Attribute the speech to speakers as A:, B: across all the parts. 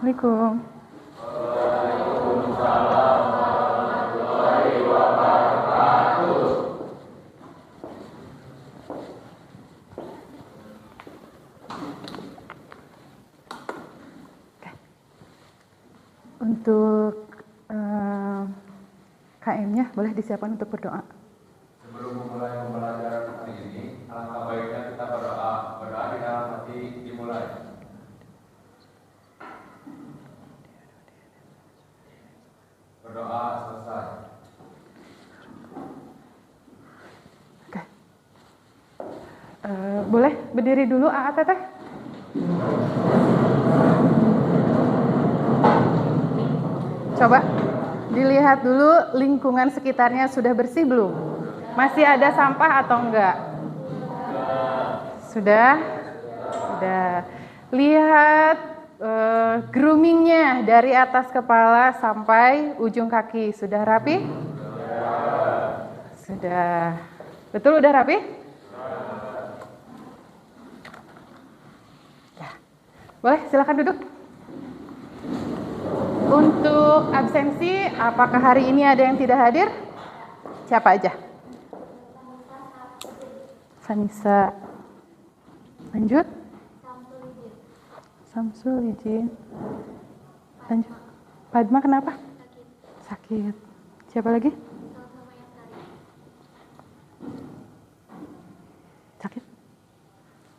A: Assalamualaikum. Untuk KM-nya boleh disiapkan untuk berdoa.
B: Sebelum memulai pembelajaran hari ini, alangkah baiknya kita berdoa. Berdoa di dalam hati dimulai. Berdoa selesai.
A: Oke. Boleh berdiri dulu, AA Teteh? Coba dilihat dulu lingkungan sekitarnya sudah bersih belum? Masih ada sampah atau enggak? Sudah? Sudah. Lihat groomingnya dari atas kepala sampai ujung kaki. Sudah rapi? Sudah. Betul udah rapi? Ya. Boleh silakan duduk. Untuk absensi, apakah hari ini ada yang tidak hadir? Siapa aja? Vanessa. Lanjut. Samsul izin. Lanjut. Padma kenapa? Sakit. Siapa lagi? Sakit?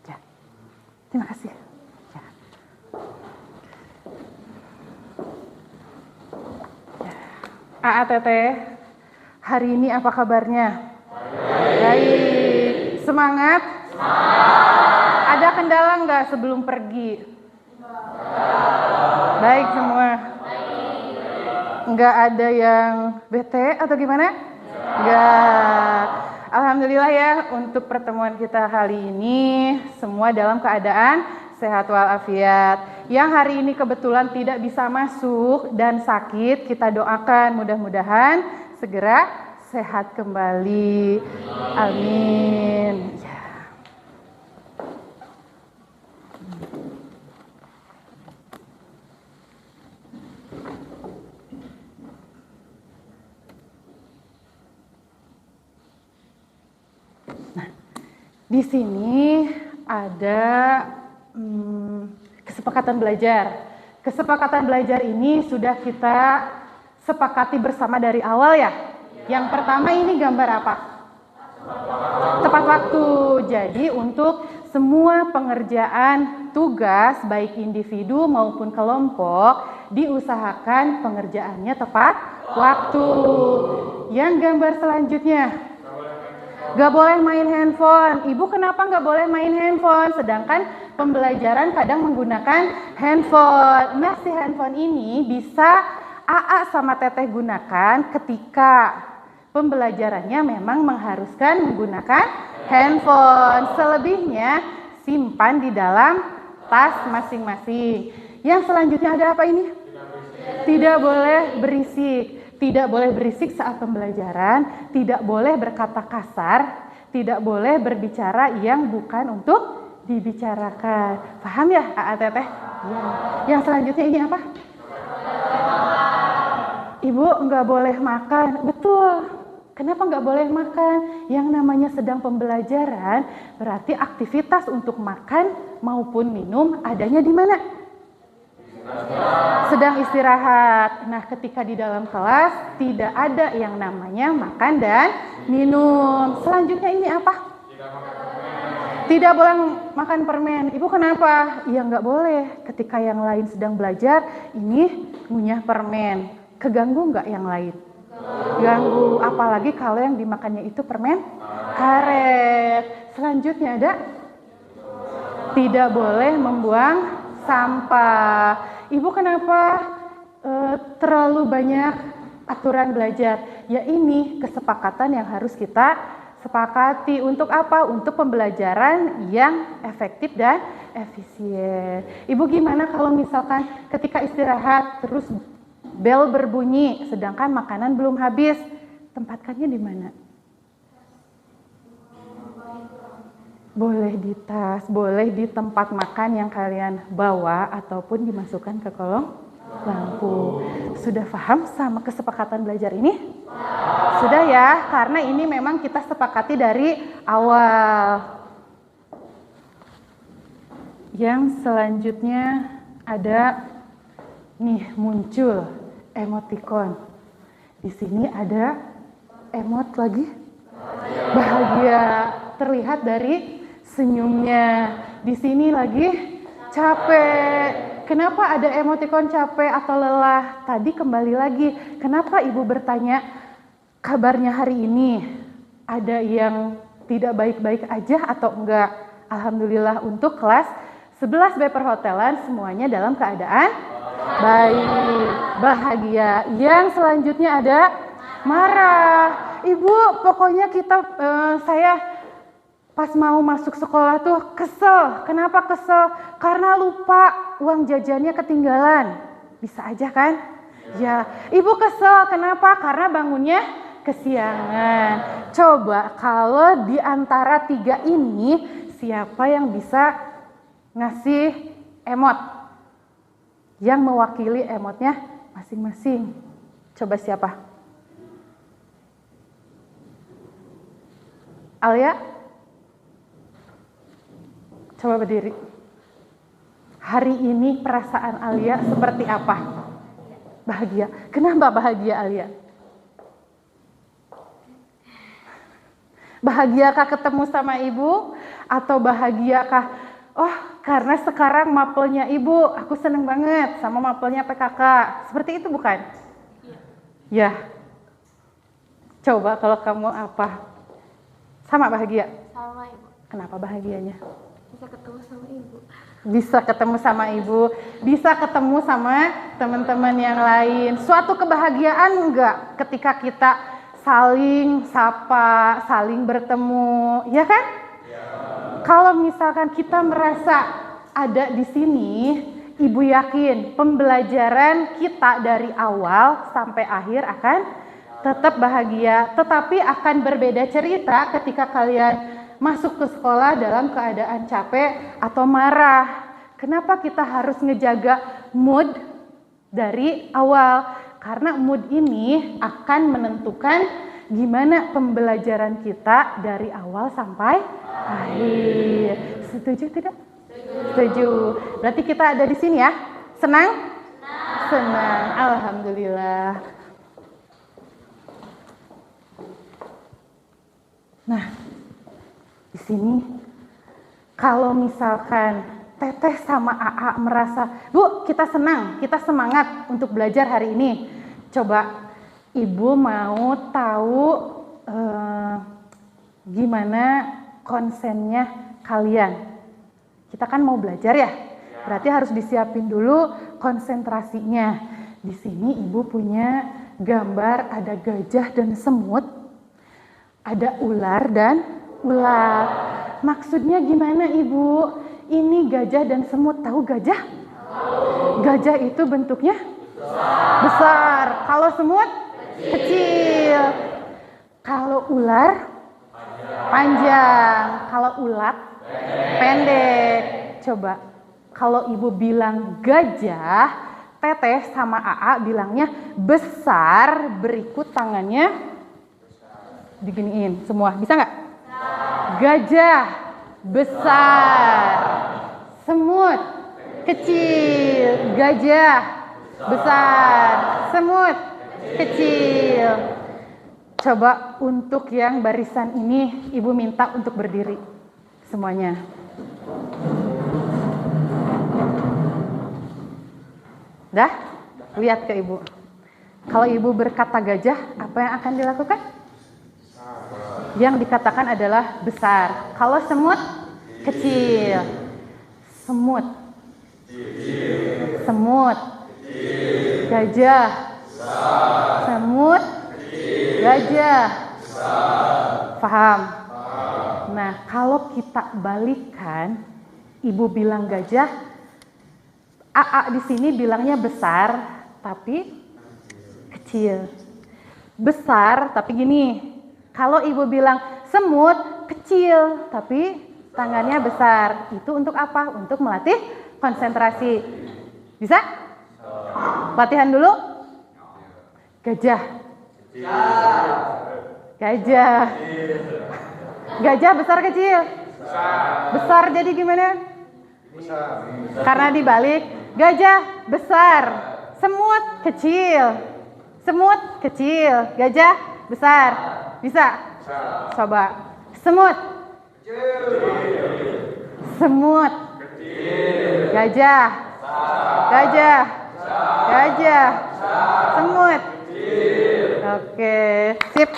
A: Ya. Terima kasih. Ya. AA Teteh, hari ini apa kabarnya? Baik. Semangat? Ada kendala nggak sebelum pergi? Baik semua. Nggak ada yang bete atau gimana? Nggak. Alhamdulillah ya, untuk pertemuan kita hari ini semua dalam keadaan sehat walafiat. Yang hari ini kebetulan tidak bisa masuk dan sakit, kita doakan mudah-mudahan segera sehat kembali. Amin. Ya. Nah, di sini ada kesepakatan belajar. Kesepakatan belajar ini sudah kita sepakati bersama dari awal ya. Yang pertama ini gambar apa? Tepat waktu. Jadi untuk semua pengerjaan tugas baik individu maupun kelompok diusahakan pengerjaannya tepat waktu. Yang gambar selanjutnya. Gak boleh main handphone. Ibu kenapa gak boleh main handphone? Sedangkan pembelajaran kadang menggunakan handphone. Nah, si handphone ini bisa AA sama Teteh gunakan ketika pembelajarannya memang mengharuskan menggunakan handphone. Selebihnya simpan di dalam tas masing-masing. Yang selanjutnya ada apa ini? Tidak boleh berisik. Tidak boleh berisik saat pembelajaran, tidak boleh berkata kasar, tidak boleh berbicara yang bukan untuk dibicarakan. Paham ya, AA Teteh? Ya. Yang selanjutnya ini apa? Ibu nggak boleh makan. Betul. Kenapa nggak boleh makan? Yang namanya sedang pembelajaran, berarti aktivitas untuk makan maupun minum adanya di mana? Sedang istirahat. Nah, ketika di dalam kelas tidak ada yang namanya makan dan minum. Selanjutnya ini apa? Tidak boleh makan permen. Ibu kenapa? Ya nggak boleh. Ketika yang lain sedang belajar, ini ngunyah permen. Keganggu nggak yang lain? Ganggu. Apalagi kalau yang dimakannya itu permen karet. Selanjutnya ada? Tidak boleh membuang sampah. Ibu kenapa terlalu banyak aturan belajar? Ya ini kesepakatan yang harus kita sepakati. Untuk apa? Untuk pembelajaran yang efektif dan efisien. Ibu gimana kalau misalkan ketika istirahat terus bel berbunyi sedangkan makanan belum habis? Tempatkannya di mana? Boleh di tas, boleh di tempat makan yang kalian bawa ataupun dimasukkan ke kolong lampu. Sudah paham sama kesepakatan belajar ini? Sudah ya, karena ini memang kita sepakati dari awal. Yang selanjutnya ada nih muncul emoticon. Di sini ada emot lagi bahagia, terlihat dari senyumnya. Di sini lagi capek. Kenapa ada emoticon capek atau lelah? Tadi kembali lagi. Kenapa ibu bertanya kabarnya hari ini? Ada yang tidak baik-baik aja atau enggak? Alhamdulillah untuk kelas 11B perhotelan semuanya dalam keadaan baik, bahagia. Yang selanjutnya ada marah. Ibu, pokoknya saya pas mau masuk sekolah tuh kesel. Kenapa kesel? Karena lupa uang jajannya ketinggalan. Bisa aja kan? Ya, ibu kesel. Kenapa? Karena bangunnya kesiangan. Coba kalau di antara 3 ini, siapa yang bisa ngasih emot? Yang mewakili emotnya masing-masing. Coba siapa? Alia? Coba berdiri. Hari ini perasaan Alia seperti apa? Bahagia. Kenapa bahagia Alia? Bahagiakah ketemu sama ibu? Atau bahagiakah, oh karena sekarang mapelnya ibu, aku seneng banget sama mapelnya PKK. Seperti itu bukan? Ya. Coba kalau kamu apa? Sama bahagia?
C: Sama ibu.
A: Kenapa bahagianya?
C: Bisa ketemu sama ibu.
A: Bisa ketemu sama ibu, bisa ketemu sama teman-teman yang lain. Suatu kebahagiaan enggak ketika kita saling sapa, saling bertemu, ya kan? Ya. Kalau misalkan kita merasa ada di sini, ibu yakin pembelajaran kita dari awal sampai akhir akan tetap bahagia, tetapi akan berbeda cerita ketika kalian masuk ke sekolah dalam keadaan capek atau marah. Kenapa kita harus ngejaga mood dari awal? Karena mood ini akan menentukan gimana pembelajaran kita dari awal sampai akhir. Setuju tidak? Setuju. Berarti kita ada di sini ya? Senang? Senang. Alhamdulillah. Nah, di sini kalau misalkan Teteh sama AA merasa, Bu, kita senang, kita semangat untuk belajar hari ini. Coba Ibu mau tahu gimana konsennya kalian. Kita kan mau belajar ya, berarti harus disiapin dulu konsentrasinya. Di sini Ibu punya gambar ada gajah dan semut, ada ular dan ular. Maksudnya gimana Ibu? Ini gajah dan semut, tahu gajah? Gajah itu bentuknya besar. Kalau semut kecil. Kalau ular panjang. Kalau ulat pendek. Coba kalau Ibu bilang gajah, Teteh sama AA bilangnya besar, berikut tangannya diginiin semua. Bisa nggak? Gajah besar, semut kecil, gajah besar, semut kecil. Coba untuk yang barisan ini Ibu minta untuk berdiri semuanya. Dah? Lihat ke Ibu. Kalau Ibu berkata gajah, apa yang akan dilakukan? Yang dikatakan adalah besar. Kalau semut, kecil. Semut. Semut. Gajah. Semut. Gajah. Paham? Nah, kalau kita balikan, Ibu bilang gajah, AA di sini bilangnya besar, tapi kecil. Besar, tapi gini. Kalau Ibu bilang semut kecil tapi Tangannya besar. Itu untuk apa? Untuk melatih konsentrasi. Bisa? Latihan dulu. Gajah. Gajah. Gajah besar kecil? Besar jadi gimana? Karena dibalik. Gajah besar. Semut kecil. Semut kecil. Gajah besar. Bisa? Coba. Semut. Semut. Gajah. Gajah. Gajah. Semut. Oke, sip.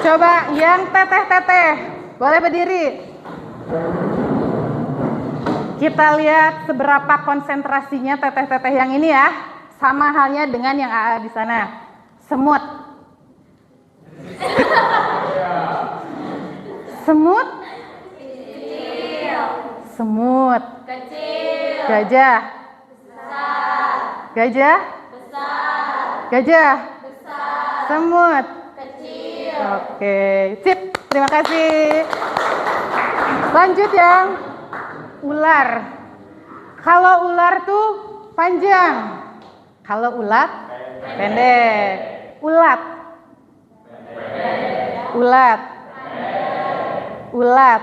A: Coba yang teteh-teteh. Boleh berdiri. Kita lihat seberapa konsentrasinya teteh-teteh yang ini ya. Sama halnya dengan yang AA di sana. Semut. Semut. Semut. Gajah. Gajah. Gajah. Semut. Oke, sip. Terima kasih. Lanjut yang ular. Kalau ular tuh panjang. Kalau ulat pendek. Ulat. Ulat. Ulat.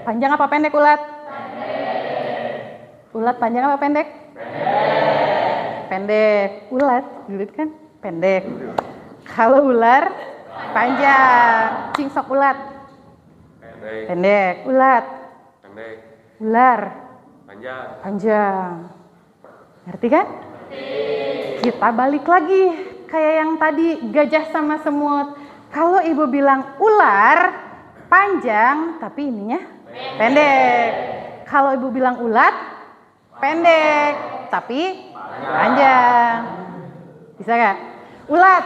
A: Panjang apa pendek ulat? Ulat panjang apa pendek? Pendek. Ulat, ulat kan pendek. Kalau ular panjang. Cingsok ulat. Pendek. Ulat.
D: Pendek.
A: Ular.
D: Panjang.
A: Panjang. Ngerti kan? Kita balik lagi kayak yang tadi gajah sama semut. Kalau ibu bilang ular panjang tapi ininya pendek. Kalau ibu bilang ulat pendek tapi panjang. Bisa gak? Ulat.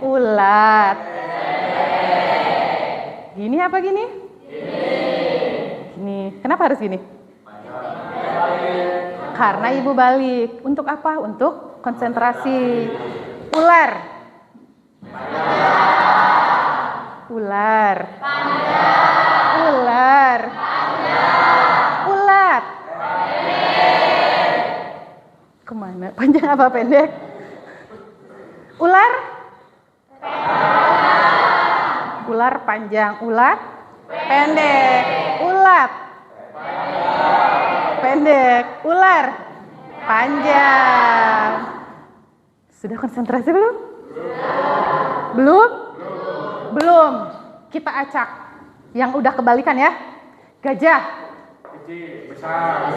A: Ulat. Gini apa gini? Gini. Kenapa harus gini? Karena ibu balik. Untuk apa? Untuk konsentrasi. Ular. Ular. Ular. Ulat. Kemana? Panjang apa pendek? Ular. Ular panjang. Ulat pendek. Ulat pendek. Ular panjang. Sudah konsentrasi belum? Belum? Belum. Kita acak. Yang udah kebalikan ya. Gajah.
D: Kecil, besar.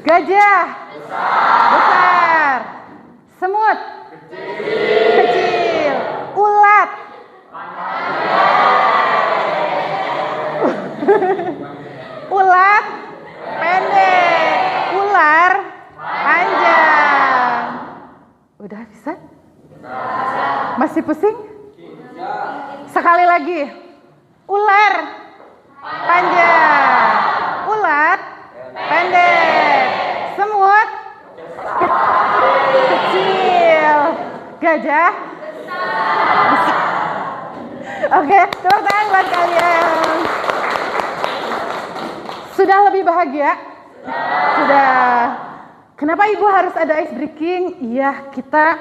A: Gajah. Besar. Semut. Kecil. Ulat. Ulat pendek. Ular panjang. Udah bisa? Masih pusing? Sekali lagi. Ular panjang. Ulat pendek. Semut kecil. Gajah besar. Oke, tepuk tangan buat kalian. Sudah lebih bahagia? Sudah. Kenapa ibu harus ada ice breaking? Iya, kita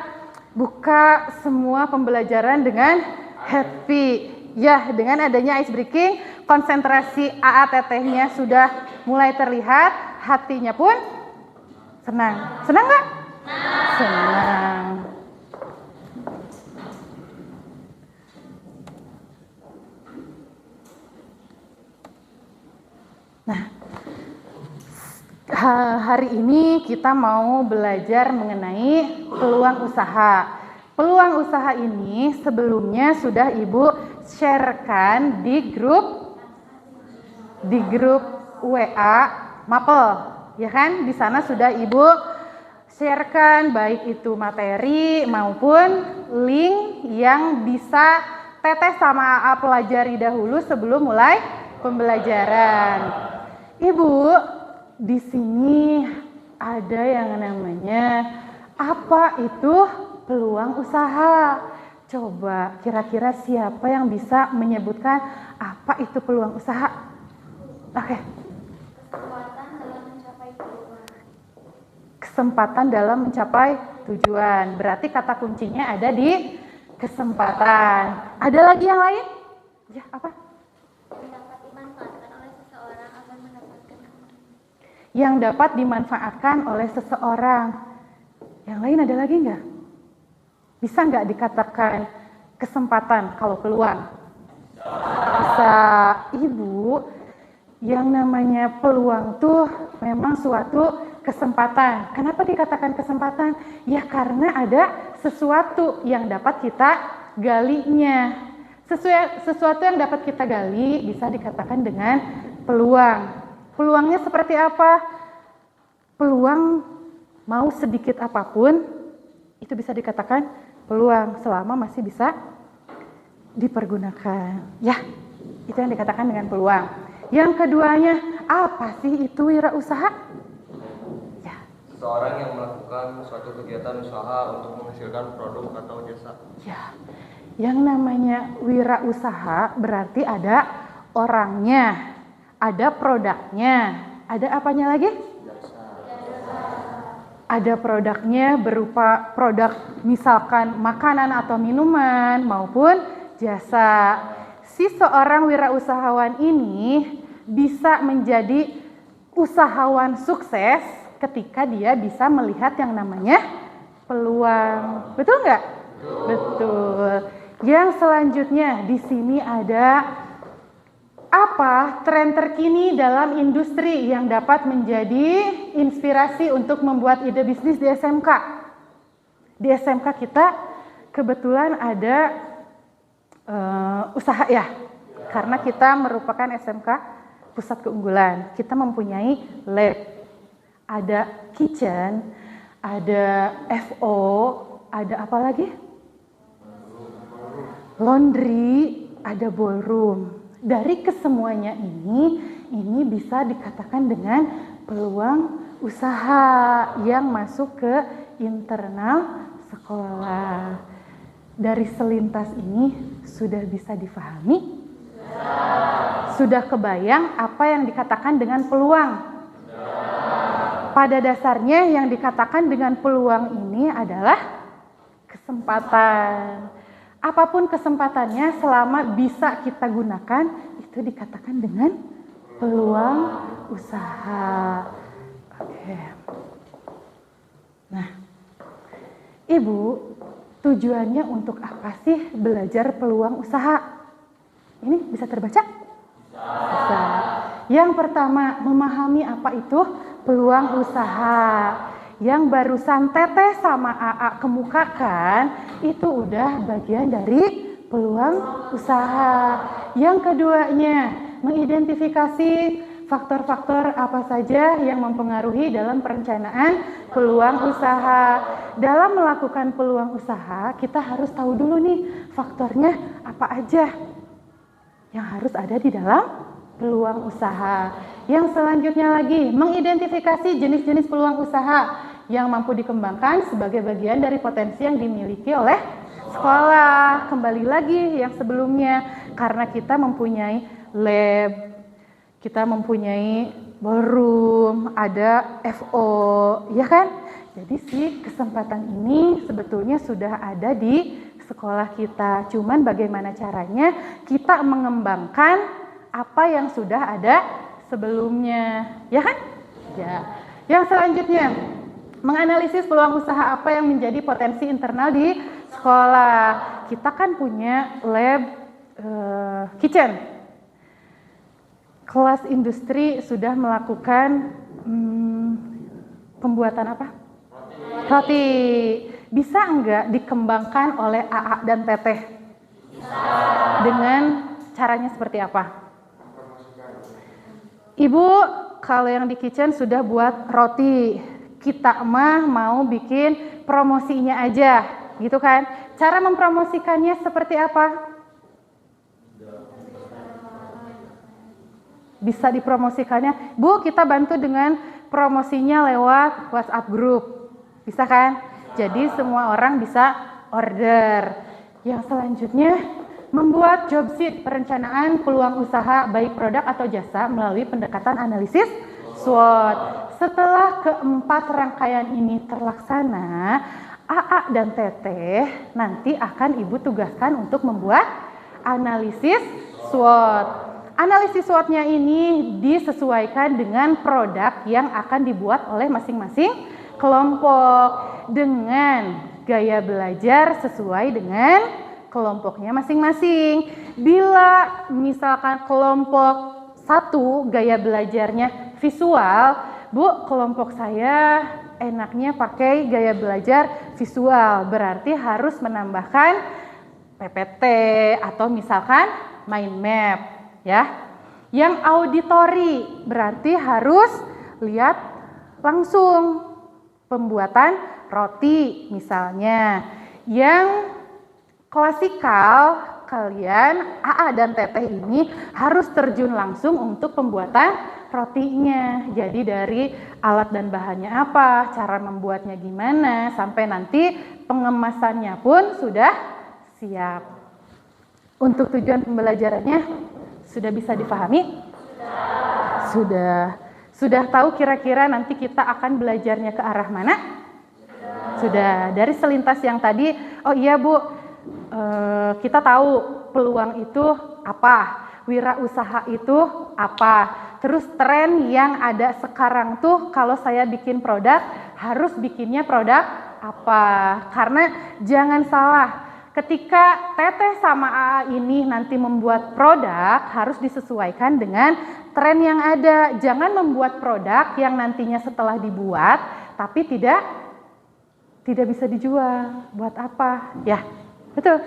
A: buka semua pembelajaran dengan happy. Ya, dengan adanya ice breaking, konsentrasi AA-tetehnya sudah mulai terlihat, hatinya pun senang. Senang nggak? Senang. Nah, hari ini kita mau belajar mengenai peluang usaha. Peluang usaha ini sebelumnya sudah ibu sharekan di grup WA Mapel, ya kan? Di sana sudah ibu sharekan baik itu materi maupun link yang bisa teteh sama AA pelajari dahulu sebelum mulai pembelajaran. Ibu, di sini ada yang namanya apa itu peluang usaha. Coba kira-kira siapa yang bisa menyebutkan apa itu peluang usaha? Oke. Kesempatan dalam mencapai tujuan. Berarti kata kuncinya ada di kesempatan. Ada lagi yang lain? Ya, apa? Yang dapat dimanfaatkan oleh seseorang. Yang lain ada lagi nggak? Bisa nggak dikatakan kesempatan kalau peluang? Bisa. Ibu, yang namanya peluang tuh memang suatu kesempatan. Kenapa dikatakan kesempatan? Ya karena ada sesuatu yang dapat kita galinya. Sesuatu yang dapat kita gali bisa dikatakan dengan peluang. Peluangnya seperti apa? Peluang mau sedikit apapun itu bisa dikatakan peluang selama masih bisa dipergunakan. Ya, itu yang dikatakan dengan peluang. Yang keduanya, apa sih itu wirausaha? Ya.
E: Seseorang yang melakukan suatu kegiatan usaha untuk menghasilkan produk atau jasa.
A: Ya. Yang namanya wirausaha berarti ada orangnya, ada produknya, ada apanya lagi? Ada produknya berupa produk misalkan makanan atau minuman maupun jasa. Si seorang wirausahawan ini bisa menjadi usahawan sukses ketika dia bisa melihat yang namanya peluang. Betul nggak? Betul. Yang selanjutnya di sini ada apa tren terkini dalam industri yang dapat menjadi inspirasi untuk membuat ide bisnis di SMK. Di SMK kita kebetulan ada usaha ya, karena kita merupakan SMK pusat keunggulan. Kita mempunyai lab, ada kitchen, ada FO, ada apa lagi? Laundry, ada ballroom. Dari kesemuanya ini bisa dikatakan dengan peluang usaha yang masuk ke internal sekolah. Dari selintas ini sudah bisa difahami? Sudah kebayang apa yang dikatakan dengan peluang? Pada dasarnya yang dikatakan dengan peluang ini adalah kesempatan. Apapun kesempatannya selama bisa kita gunakan itu dikatakan dengan peluang usaha. Oke. Nah, Ibu, tujuannya untuk apa sih belajar peluang usaha? Ini bisa terbaca? Bisa. Yang pertama, memahami apa itu peluang usaha. Yang barusan Teteh sama AA kemukakan itu udah bagian dari peluang usaha. Yang keduanya, mengidentifikasi faktor-faktor apa saja yang mempengaruhi dalam perencanaan peluang usaha. Dalam melakukan peluang usaha, kita harus tahu dulu nih faktornya apa aja yang harus ada di dalam peluang usaha. Yang selanjutnya lagi, mengidentifikasi jenis-jenis peluang usaha yang mampu dikembangkan sebagai bagian dari potensi yang dimiliki oleh sekolah. Kembali lagi yang sebelumnya, karena kita mempunyai lab, kita mempunyai ballroom, ada FO, ya kan? Jadi si kesempatan ini sebetulnya sudah ada di sekolah kita. Cuman bagaimana caranya kita mengembangkan apa yang sudah ada sebelumnya, ya kan? Ya. Yang selanjutnya, menganalisis peluang usaha apa yang menjadi potensi internal di sekolah. Kita kan punya lab kitchen. Kelas industri sudah melakukan pembuatan apa? Roti. Bisa enggak dikembangkan oleh AA dan Teteh? Dengan caranya seperti apa? Ibu, kalau yang di kitchen sudah buat roti. Kita mah mau bikin promosinya aja, gitu kan? Cara mempromosikannya seperti apa? Bisa dipromosikannya, Bu, kita bantu dengan promosinya lewat WhatsApp group, bisa kan? Jadi semua orang bisa order. Yang selanjutnya, membuat job sheet perencanaan peluang usaha baik produk atau jasa melalui pendekatan analisis SWOT. Setelah keempat rangkaian ini terlaksana, AA dan Teteh nanti akan Ibu tugaskan untuk membuat analisis SWOT. Analisis SWOT-nya ini disesuaikan dengan produk yang akan dibuat oleh masing-masing kelompok dengan gaya belajar sesuai dengan kelompoknya masing-masing. Bila misalkan kelompok 1 gaya belajarnya visual, Bu, kelompok saya enaknya pakai gaya belajar visual, berarti harus menambahkan PPT atau misalkan mind map, ya. Yang auditori berarti harus lihat langsung pembuatan roti misalnya. Yang klasikal, kalian AA dan Teteh ini harus terjun langsung untuk pembuatan rotinya. Jadi dari alat dan bahannya apa, cara membuatnya gimana, sampai nanti pengemasannya pun sudah siap. Untuk tujuan pembelajarannya sudah bisa dipahami? Sudah. Sudah tahu kira-kira nanti kita akan belajarnya ke arah mana? Sudah. Dari selintas yang tadi, oh iya Bu, kita tahu peluang itu apa, wirausaha itu apa, terus tren yang ada sekarang tuh kalau saya bikin produk harus bikinnya produk apa. Karena jangan salah, ketika Teteh sama AA ini nanti membuat produk harus disesuaikan dengan tren yang ada. Jangan membuat produk yang nantinya setelah dibuat tapi tidak bisa dijual. Buat apa? Ya, betul.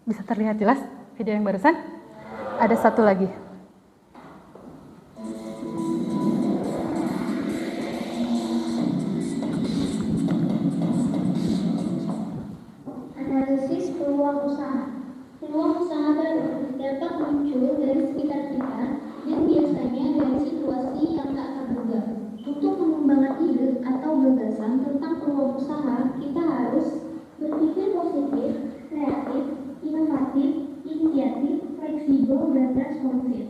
A: Bisa terlihat jelas video yang barusan? Ada satu lagi.
F: Analisis peluang usaha. Peluang usaha baru dapat muncul dari sekitar kita dan biasanya dari situasi yang tak terduga. Untuk mengembangkan ide atau gagasan tentang peluang usaha, kita harus berpikir positif, kreatif, inovatif, inisiatif, fleksibel, dan responsif.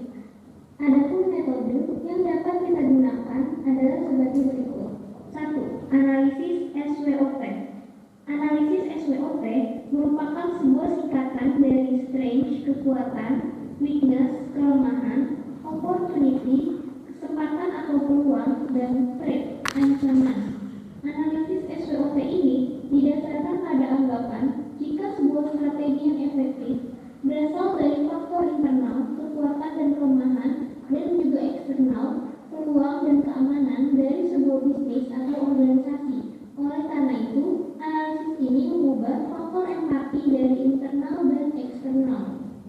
F: Adapun metode yang dapat kita gunakan adalah sebagai berikut. 1. Analisis SWOT. Analisis SWOT merupakan sebuah singkatan dari strength, kekuatan, weakness, kelemahan, opportunity, kesempatan atau peluang, dan threat, ancaman. Analisis SWOT ini didasarkan pada anggapan jika sebuah strategi yang efektif berasal dari faktor internal, kekuatan dan kelemahan, dan juga eksternal, peluang dan keamanan dari sebuah bisnis atau organisasi. Oleh karena itu, analisis ini mengubah faktor empati dari internal dan eksternal.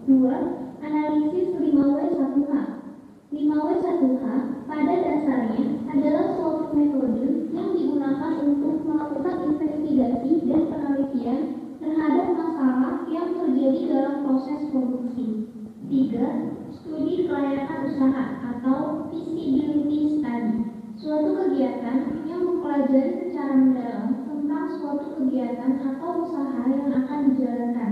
F: 2. Analisis 5W1H. 5W1H pada dasarnya adalah suatu metode yang digunakan untuk melakukan investigasi dan penelitian terhadap masalah yang terjadi dalam proses produksi. 3. Studi kelayakan usaha atau feasibility study. Suatu kegiatan yang mempelajari secara mendalam tentang suatu kegiatan atau usaha yang akan dijalankan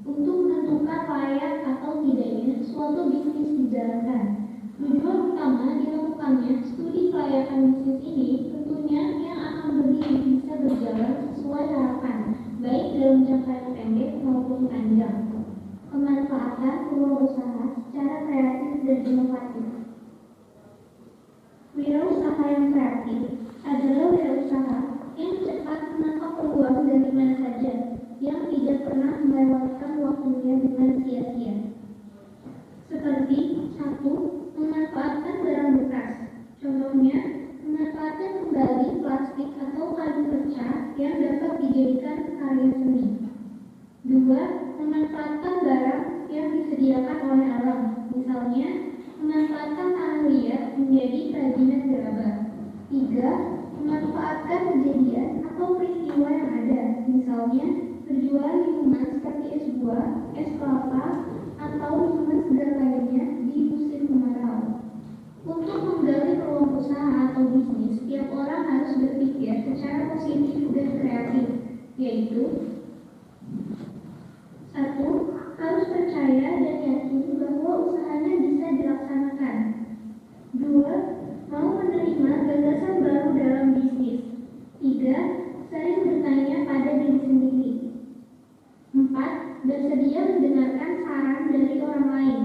F: untuk menentukan layak atau tidaknya suatu bisnis dijalankan. Tujuan utama dilakukannya studi kelayakan bisnis ini tentunya yang akan berdiri bisa berjalan sesuai harapan, baik dalam jangka yang pendek maupun panjang. Pemanfaatan peluang usaha secara kreatif dan inovatif. Wirausaha yang kreatif adalah wirausaha yang cepat menangkap peluang dari mana saja, yang tidak pernah melewatkan waktunya dengan sia-sia. Seperti 1. Memanfaatkan barang bekas. Contohnya, memanfaatkan kembali plastik atau kayu pecah yang dapat dijadikan karya seni. 2. Memanfaatkan barang yang disediakan oleh alam. Misalnya, memanfaatkan tanah liat menjadi kerajinan gerabah. 3. Memanfaatkan kejadian atau peristiwa yang ada. Misalnya, perjualan minuman seperti es buah, es kelapa, atau minuman segar lainnya di musim kemarau. Untuk menggali peluang usaha atau bisnis, setiap orang harus berpikir secara positif dan kreatif, yaitu 1. Harus percaya dan yakin bahwa usahanya bisa dilaksanakan. 2. Mau menerima gagasan baru dalam bisnis. 3. Sering bertanya pada diri sendiri. 4. Bersedia mendengarkan saran dari orang lain.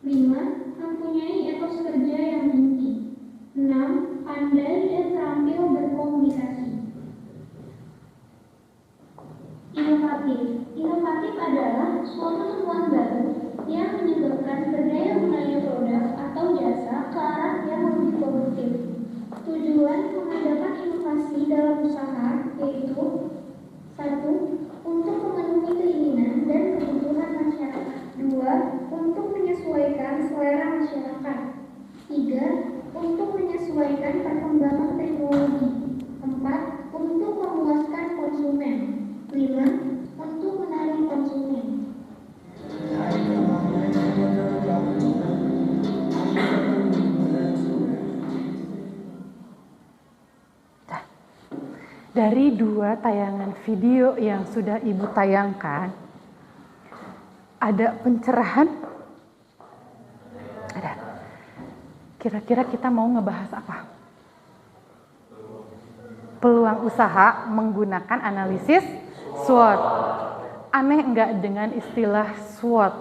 F: 5. Mempunyai etos kerja yang tinggi. 6. Pandai dan terampil berkomunikasi. Inovatif. Inovatif adalah suatu temuan baru yang menyebabkan berdaya gunanya produk atau jasa ke arah yang lebih produktif. Tujuan mengadakan inovasi dalam usaha yaitu 1. Untuk memenuhi keinginan dan kebutuhan masyarakat. 2. Untuk menyesuaikan selera masyarakat. 3. Untuk menyesuaikan perkembangan teknologi. 4. Untuk memuaskan konsumen. 5. Untuk menarik konsumen.
A: Dari 2 tayangan video yang sudah Ibu tayangkan, ada pencerahan? Ada. Kira-kira kita mau ngebahas apa? Peluang usaha menggunakan analisis SWOT. Aneh enggak dengan istilah SWOT?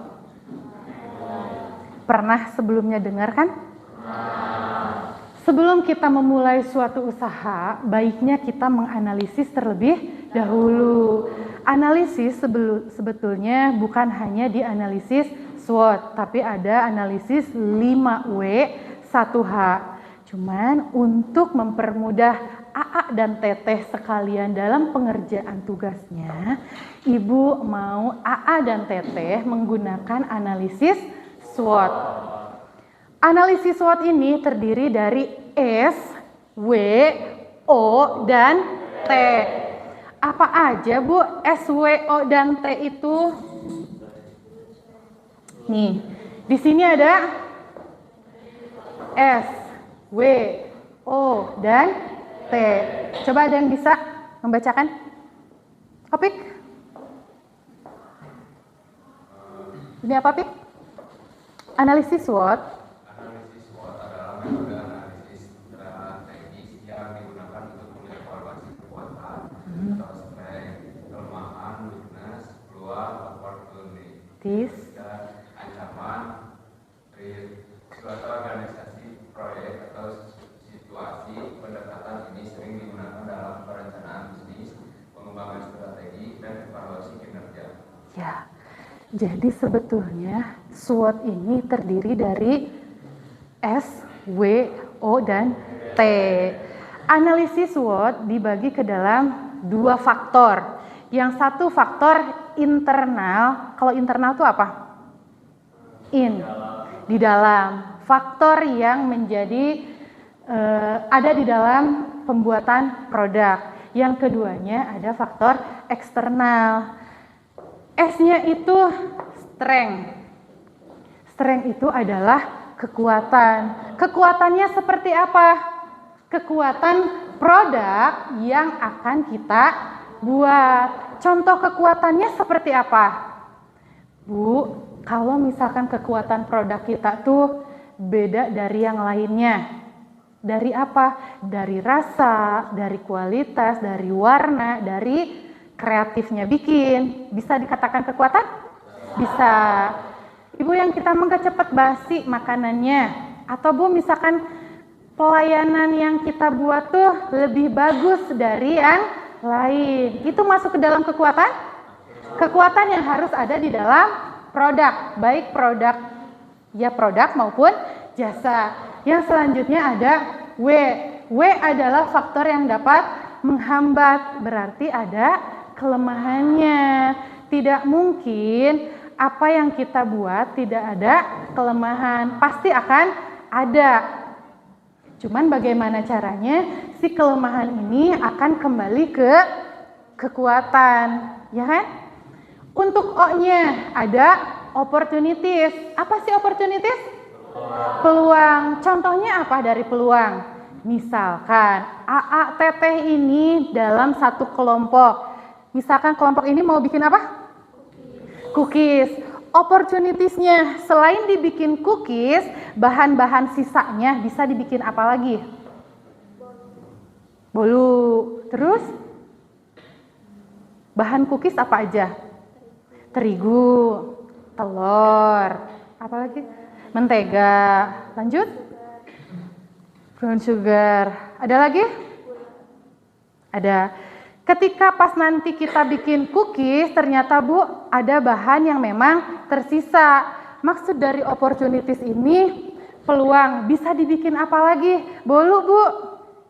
A: Pernah sebelumnya dengar kan? Sebelum kita memulai suatu usaha, baiknya kita menganalisis terlebih dahulu. Analisis sebetulnya bukan hanya dianalisis SWOT, tapi ada analisis 5W 1H. Cuman untuk mempermudah AA dan Teteh sekalian dalam pengerjaan tugasnya, Ibu mau AA dan Teteh menggunakan analisis SWOT. Analisis SWOT ini terdiri dari S, W, O, dan T. Apa aja Bu S, W, O, dan T itu? Nih, di sini ada S, W, O, dan T. Coba ada yang bisa membacakan? Topik? Ini apa, Pik? Analisis SWOT.
B: Analisis SWOT adalah metode analisis teknis yang digunakan untuk mengevaluasi kekuatan, strength, kelemahan, weakness, peluang, opportunity, dan ancaman
A: Jadi sebetulnya SWOT ini terdiri dari S, W, O, dan T. Analisis SWOT dibagi ke dalam 2 faktor. Yang satu faktor internal. Kalau internal itu apa? Di dalam. Faktor yang menjadi ada di dalam pembuatan produk. Yang keduanya ada faktor eksternal. S-nya itu strength. Strength itu adalah kekuatan. Kekuatannya seperti apa? Kekuatan produk yang akan kita buat. Contoh kekuatannya seperti apa? Bu, kalau misalkan kekuatan produk kita tuh beda dari yang lainnya. Dari apa? Dari rasa, dari kualitas, dari warna, dari kreatifnya bikin. Bisa dikatakan kekuatan? Bisa. Ibu yang kita mengke cepet basi makanannya. Atau Bu misalkan pelayanan yang kita buat tuh lebih bagus dari yang lain. Itu masuk ke dalam kekuatan? Kekuatan yang harus ada di dalam produk. Baik produk maupun jasa. Yang selanjutnya ada W. W adalah faktor yang dapat menghambat. Berarti ada kelemahannya. Tidak mungkin apa yang kita buat tidak ada kelemahan. Pasti akan ada. Cuman bagaimana caranya si kelemahan ini akan kembali ke kekuatan. Ya kan? Untuk O-nya ada opportunities. Apa sih opportunities? Peluang. Contohnya apa dari peluang? Misalkan AA Teteh ini dalam satu kelompok. Misalkan kelompok ini mau bikin apa? Cookies. Opportunitiesnya selain dibikin cookies, bahan-bahan sisanya bisa dibikin apa lagi? Bolu. Terus bahan cookies apa aja? Terigu, telur, apa lagi? Mentega. Lanjut. Brown sugar. Ada lagi? Ada. Ketika pas nanti kita bikin cookies, ternyata Bu ada bahan yang memang tersisa. Maksud dari opportunities ini peluang. Bisa dibikin apa lagi? Bolu Bu.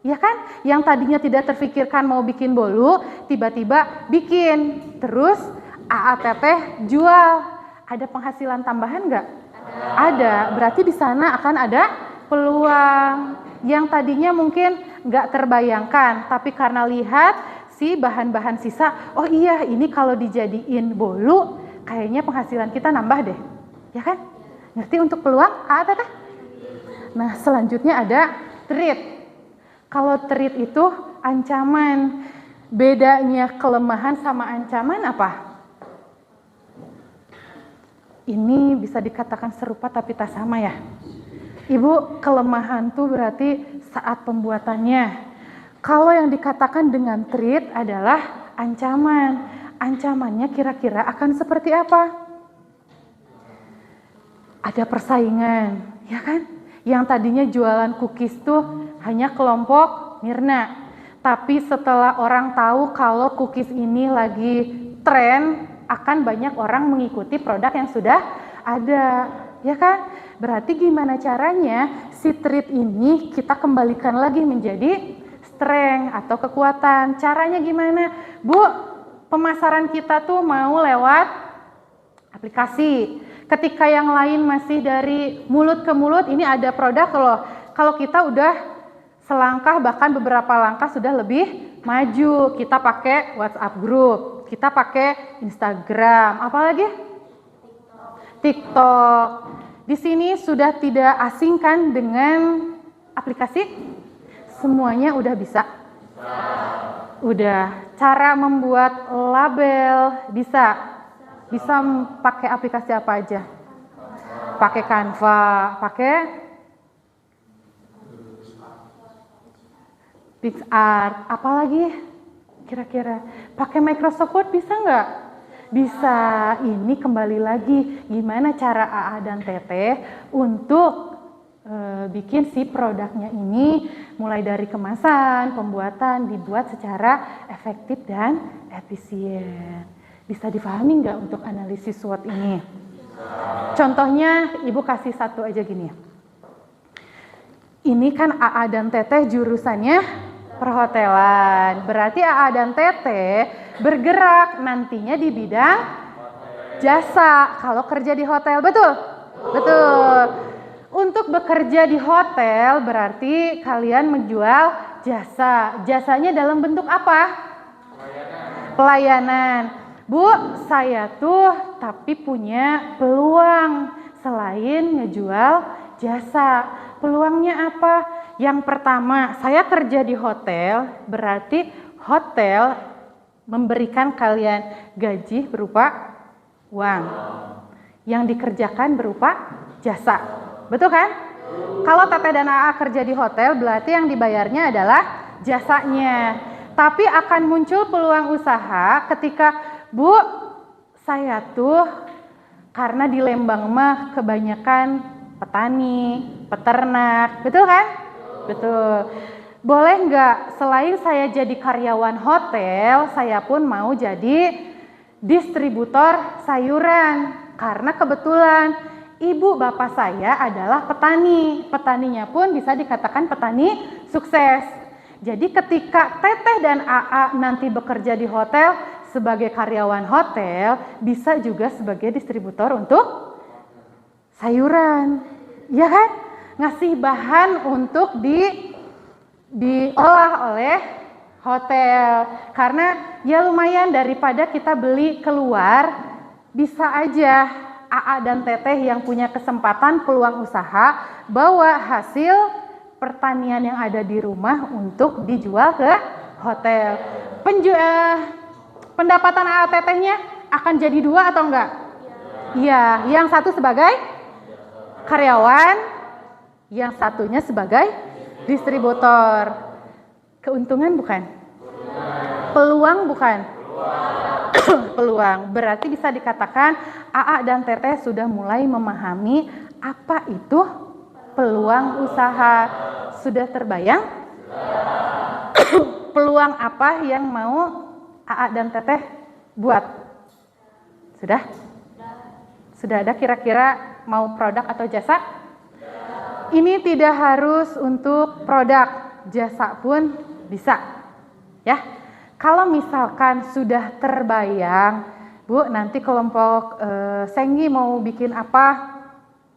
A: Ya kan? Yang tadinya tidak terfikirkan mau bikin bolu, tiba-tiba bikin. Terus AA Teteh jual. Ada penghasilan tambahan nggak? Ada. Berarti di sana akan ada peluang. Yang tadinya mungkin nggak terbayangkan, tapi karena lihat si bahan-bahan sisa, oh iya ini kalau dijadiin bolu, kayaknya penghasilan kita nambah deh. Ya kan? Ngerti untuk peluang? Teteh? Nah selanjutnya ada threat. Kalau threat itu ancaman. Bedanya kelemahan sama ancaman apa? Ini bisa dikatakan serupa tapi tak sama ya. Ibu, kelemahan tuh berarti saat pembuatannya. Kalau yang dikatakan dengan threat adalah ancaman. Ancamannya kira-kira akan seperti apa? Ada persaingan, ya kan? Yang tadinya jualan cookies tuh hanya kelompok Mirna. Tapi setelah orang tahu kalau cookies ini lagi tren, akan banyak orang mengikuti produk yang sudah ada, ya kan? Berarti gimana caranya si threat ini kita kembalikan lagi menjadi strength atau kekuatan. Caranya gimana? Bu, pemasaran kita tuh mau lewat aplikasi. Ketika yang lain masih dari mulut ke mulut, ini ada produk loh. Kalau kita udah selangkah bahkan beberapa langkah sudah lebih maju. Kita pakai WhatsApp group, kita pakai Instagram, apalagi? TikTok. Di sini sudah tidak asing kan dengan aplikasi? Semuanya udah bisa? Udah. Cara membuat label bisa? Bisa pakai aplikasi apa aja? Pakai Canva, pakai PixArt, apalagi kira-kira? Pakai Microsoft Word bisa nggak? Bisa. Ini kembali lagi gimana cara AA dan Teteh untuk bikin si produknya ini mulai dari kemasan, pembuatan dibuat secara efektif dan efisien. Bisa difahami nggak untuk analisis SWOT ini? Contohnya, Ibu kasih satu aja gini ya. Ini kan AA dan Teteh jurusannya perhotelan. Berarti AA dan Teteh bergerak nantinya di bidang jasa kalau kerja di hotel, betul? Betul. Untuk bekerja di hotel berarti kalian menjual jasa. Jasanya dalam bentuk apa? Pelayanan. Bu, saya tuh tapi punya peluang selain ngejual jasa. Peluangnya apa? Yang pertama, saya kerja di hotel, berarti hotel memberikan kalian gaji berupa uang. Yang dikerjakan berupa jasa. Betul kan? Kalau Teteh dan AA kerja di hotel, berarti yang dibayarnya adalah jasanya. Tapi akan muncul peluang usaha ketika, Bu, saya tuh karena di Lembang mah kebanyakan petani, peternak, betul kan? Betul. Boleh nggak selain saya jadi karyawan hotel, saya pun mau jadi distributor sayuran. Karena kebetulan ibu bapak saya adalah petani. Petaninya pun bisa dikatakan petani sukses. Jadi ketika Teteh dan AA nanti bekerja di hotel sebagai karyawan hotel, bisa juga sebagai distributor untuk sayuran. Ya kan? Ngasih bahan untuk diolah oleh hotel. Karena ya lumayan daripada kita beli keluar, bisa aja AA dan Teteh yang punya kesempatan peluang usaha bawa hasil pertanian yang ada di rumah untuk dijual ke hotel. Pendapatan AA Tetehnya akan jadi dua atau enggak? Iya, yang satu sebagai karyawan, yang satunya sebagai distributor. Keuntungan bukan? Peluang bukan? Peluang. Berarti bisa dikatakan AA dan Teteh sudah mulai memahami apa itu peluang usaha. Sudah terbayang? Peluang apa yang mau AA dan Teteh buat? Sudah? Sudah ada kira-kira mau produk atau jasa? Ini tidak harus untuk produk, jasa pun bisa. Ya. Kalau misalkan sudah terbayang, Bu, nanti kelompok Senggi mau bikin apa?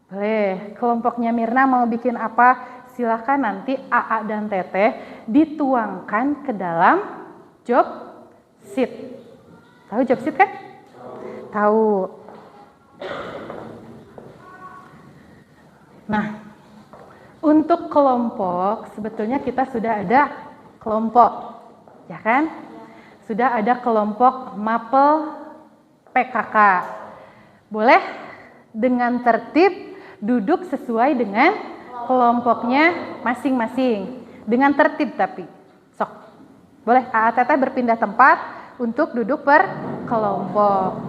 A: Boleh. Kelompoknya Mirna mau bikin apa? Silahkan nanti AA dan Teteh dituangkan ke dalam job sheet. Tahu job sheet kan? Tahu. Nah, untuk kelompok sebetulnya kita sudah ada kelompok, ya kan? Sudah ada kelompok mapel PKK. Boleh dengan tertib duduk sesuai dengan kelompoknya masing-masing. Dengan tertib tapi. Sok. Boleh AA Teteh berpindah tempat untuk duduk per kelompok.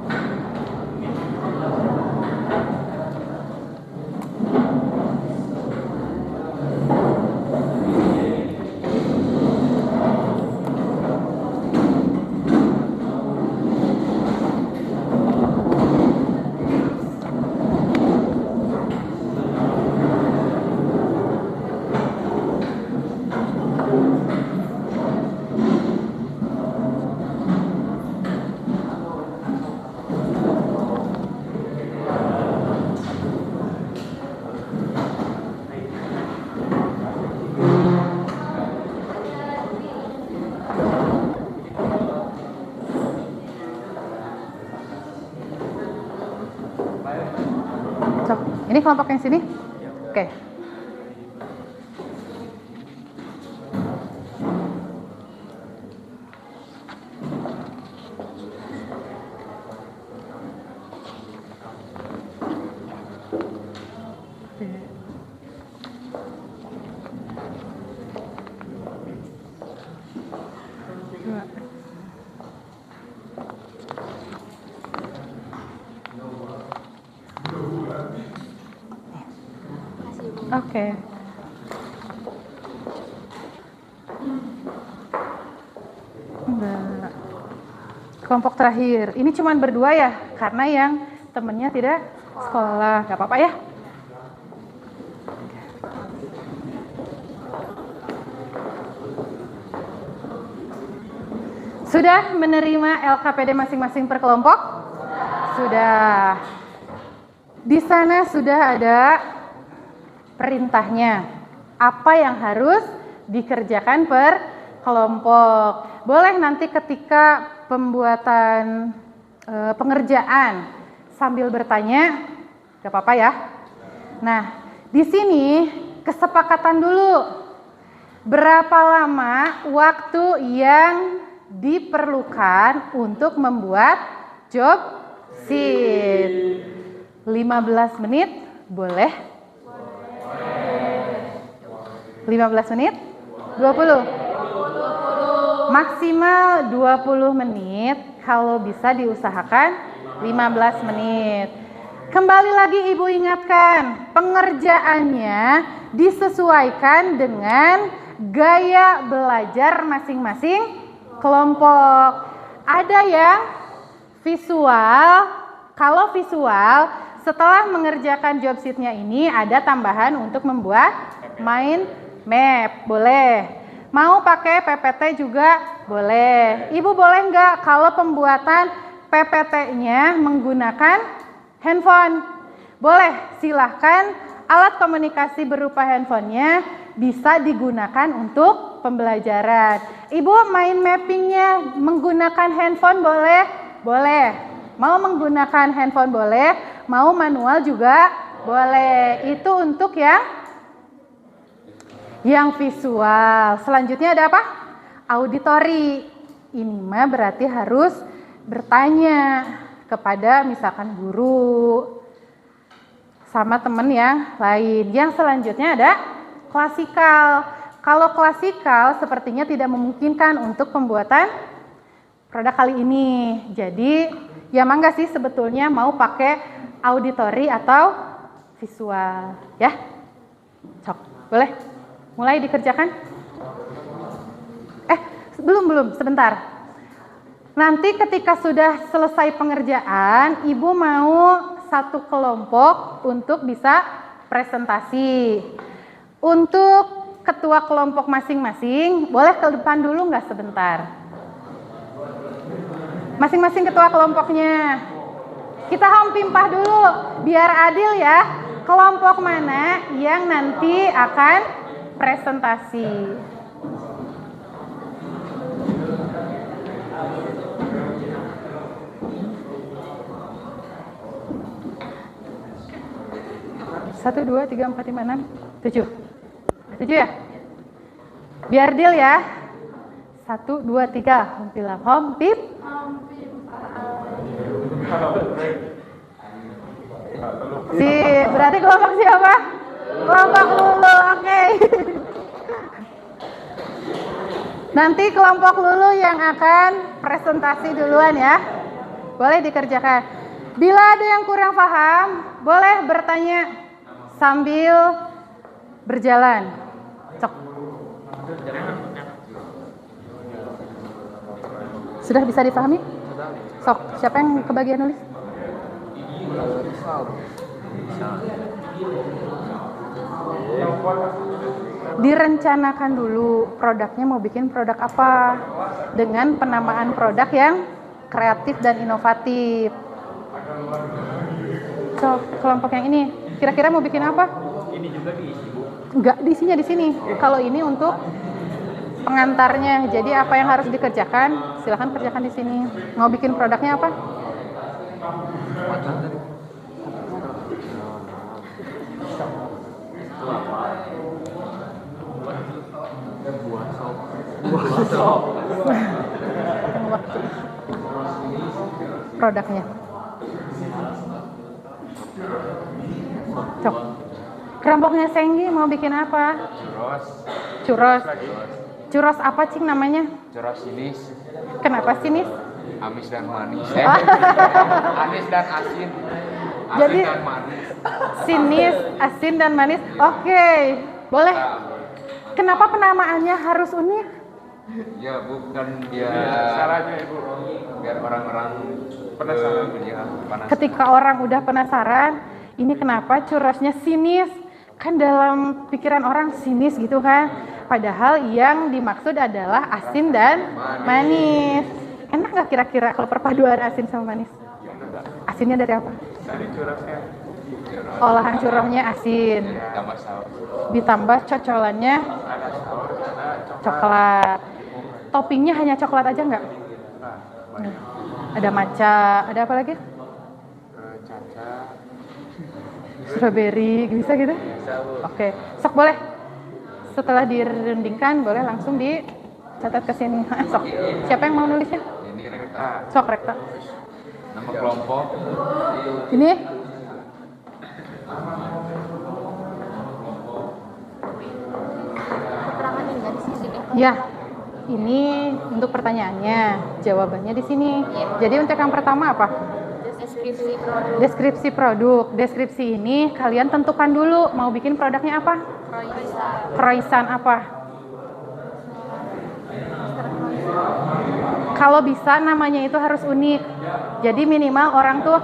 A: Ini kelompok yang sini? Oke. Oke. Enggak. Kelompok terakhir. Ini cuma berdua ya, karena yang temennya tidak sekolah. Gak apa-apa ya. Sudah menerima LKPD masing-masing per kelompok? Sudah. Di sana sudah ada perintahnya. Apa yang harus dikerjakan per kelompok. Boleh nanti ketika pembuatan pengerjaan sambil bertanya, gak apa-apa ya. Nah, di sini kesepakatan dulu. Berapa lama waktu yang diperlukan untuk membuat job sheet? 15 menit boleh? 15 menit? 20? Maksimal 20 menit, kalau bisa diusahakan 15 menit. Kembali lagi Ibu ingatkan, pengerjaannya disesuaikan dengan gaya belajar masing-masing kelompok. Ada yang visual, kalau visual setelah mengerjakan job sheet-nya ini ada tambahan untuk membuat mind map, boleh. Mau pakai PPT juga boleh. Ibu boleh nggak kalau pembuatan PPT-nya menggunakan handphone? Boleh, silahkan alat komunikasi berupa handphonenya bisa digunakan untuk pembelajaran. Ibu main mappingnya menggunakan handphone boleh? Boleh. Mau menggunakan handphone boleh, mau manual juga boleh. Itu untuk yang visual. Selanjutnya ada apa? Auditori. Ini mah berarti harus bertanya kepada misalkan guru sama teman yang lain. Yang selanjutnya ada klasikal. Kalau klasikal sepertinya tidak memungkinkan untuk pembuatan produk kali ini. Jadi ya mangga sih sebetulnya mau pakai auditori atau visual ya. Cok, boleh? Mulai dikerjakan? Belum, sebentar. Nanti ketika sudah selesai pengerjaan, Ibu mau satu kelompok untuk bisa presentasi. Untuk ketua kelompok masing-masing, boleh ke depan dulu nggak sebentar? Masing-masing ketua kelompoknya. Kita home pimpah dulu, biar adil ya. Kelompok mana yang nanti akan presentasi. Satu, dua, tiga, empat, lima, enam, tujuh. Tujuh ya? Biar deal ya. 1, 2, 3. Bilang home pip. Berarti kelompok siapa? Kelompok Lulu, oke. Nanti kelompok Lulu yang akan presentasi duluan ya. Boleh dikerjakan. Bila ada yang kurang paham, boleh bertanya sambil berjalan. Cok. Sudah bisa dipahami? Sok, siapa yang kebagian nulis? Direncanakan dulu produknya mau bikin produk apa dengan penamaan produk yang kreatif dan inovatif. So, kelompok yang ini kira-kira mau bikin apa?
B: Ini juga diisi, Bu.
A: Enggak, diisinya di sini. Kalau ini untuk pengantarnya. Jadi apa yang harus dikerjakan, silakan kerjakan di sini. Mau bikin produknya apa? Produknya. Cok. Kelompoknya Senggi mau bikin apa? Churros. Churros apa cing namanya?
B: Churros sinis,
A: Kenapa sinis?
B: amis dan manis. Amis dan asin. Asin
A: Jadi
B: dan manis.
A: sinis, asin dan manis. Oke, boleh. Kenapa penamaannya harus unik?
B: Ya bukan dia
D: Caranya Ibu.
B: biar orang-orang
D: Penasaran.
B: panas.
A: Ketika orang udah penasaran, ini kenapa churrosnya sinis? Kan dalam pikiran orang sinis gitu kan. Padahal yang dimaksud adalah asin dan manis. Enak nggak kira-kira kalau perpaduan asin sama manis? Asinnya dari apa?
D: Dari curasnya.
A: Olahan churrosnya asin.
B: Tambah saus.
A: Ditambah cocolannya
D: Ada saus, ada
A: coklat. Toppingnya hanya coklat aja nggak? Ada matcha, ada apa lagi?
D: caca.
A: Strawberry, bisa gitu? Oke, sok boleh. Setelah direndingkan, boleh langsung dicatat ke sini. Sok. Siapa yang mau nulisnya?
B: Ini kita
A: Sok, Rekta.
B: nama kelompok.
A: Ini
C: Keterangan enggak di sini deh.
A: ya. Ini untuk pertanyaannya, jawabannya di sini. Jadi untuk yang pertama apa?
C: Deskripsi produk
A: Deskripsi produk. Deskripsi ini kalian tentukan dulu mau bikin produknya apa? Croissant apa? Kalau bisa namanya itu harus unik. Jadi minimal orang tuh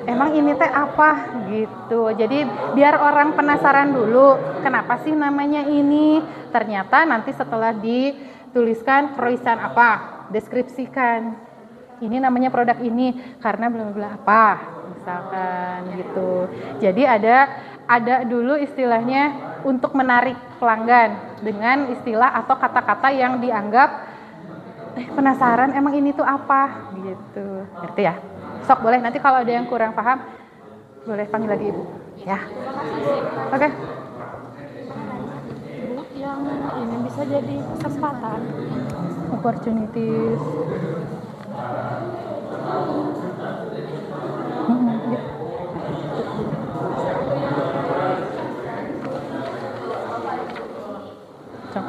A: emang ini teh apa gitu. Jadi biar orang penasaran dulu kenapa sih namanya ini. Ternyata nanti setelah dituliskan croissant apa, deskripsikan. Ini namanya produk ini karena bla bla apa misalkan gitu. Jadi ada dulu istilahnya untuk menarik pelanggan dengan istilah atau kata-kata yang dianggap penasaran emang ini tuh apa gitu. Ngerti ya? Sok boleh nanti kalau ada yang kurang paham boleh panggil lagi Ibu ya. Oke.
C: Bu, yang ini bisa jadi kesempatan.
A: Opportunities. Ya. Cok.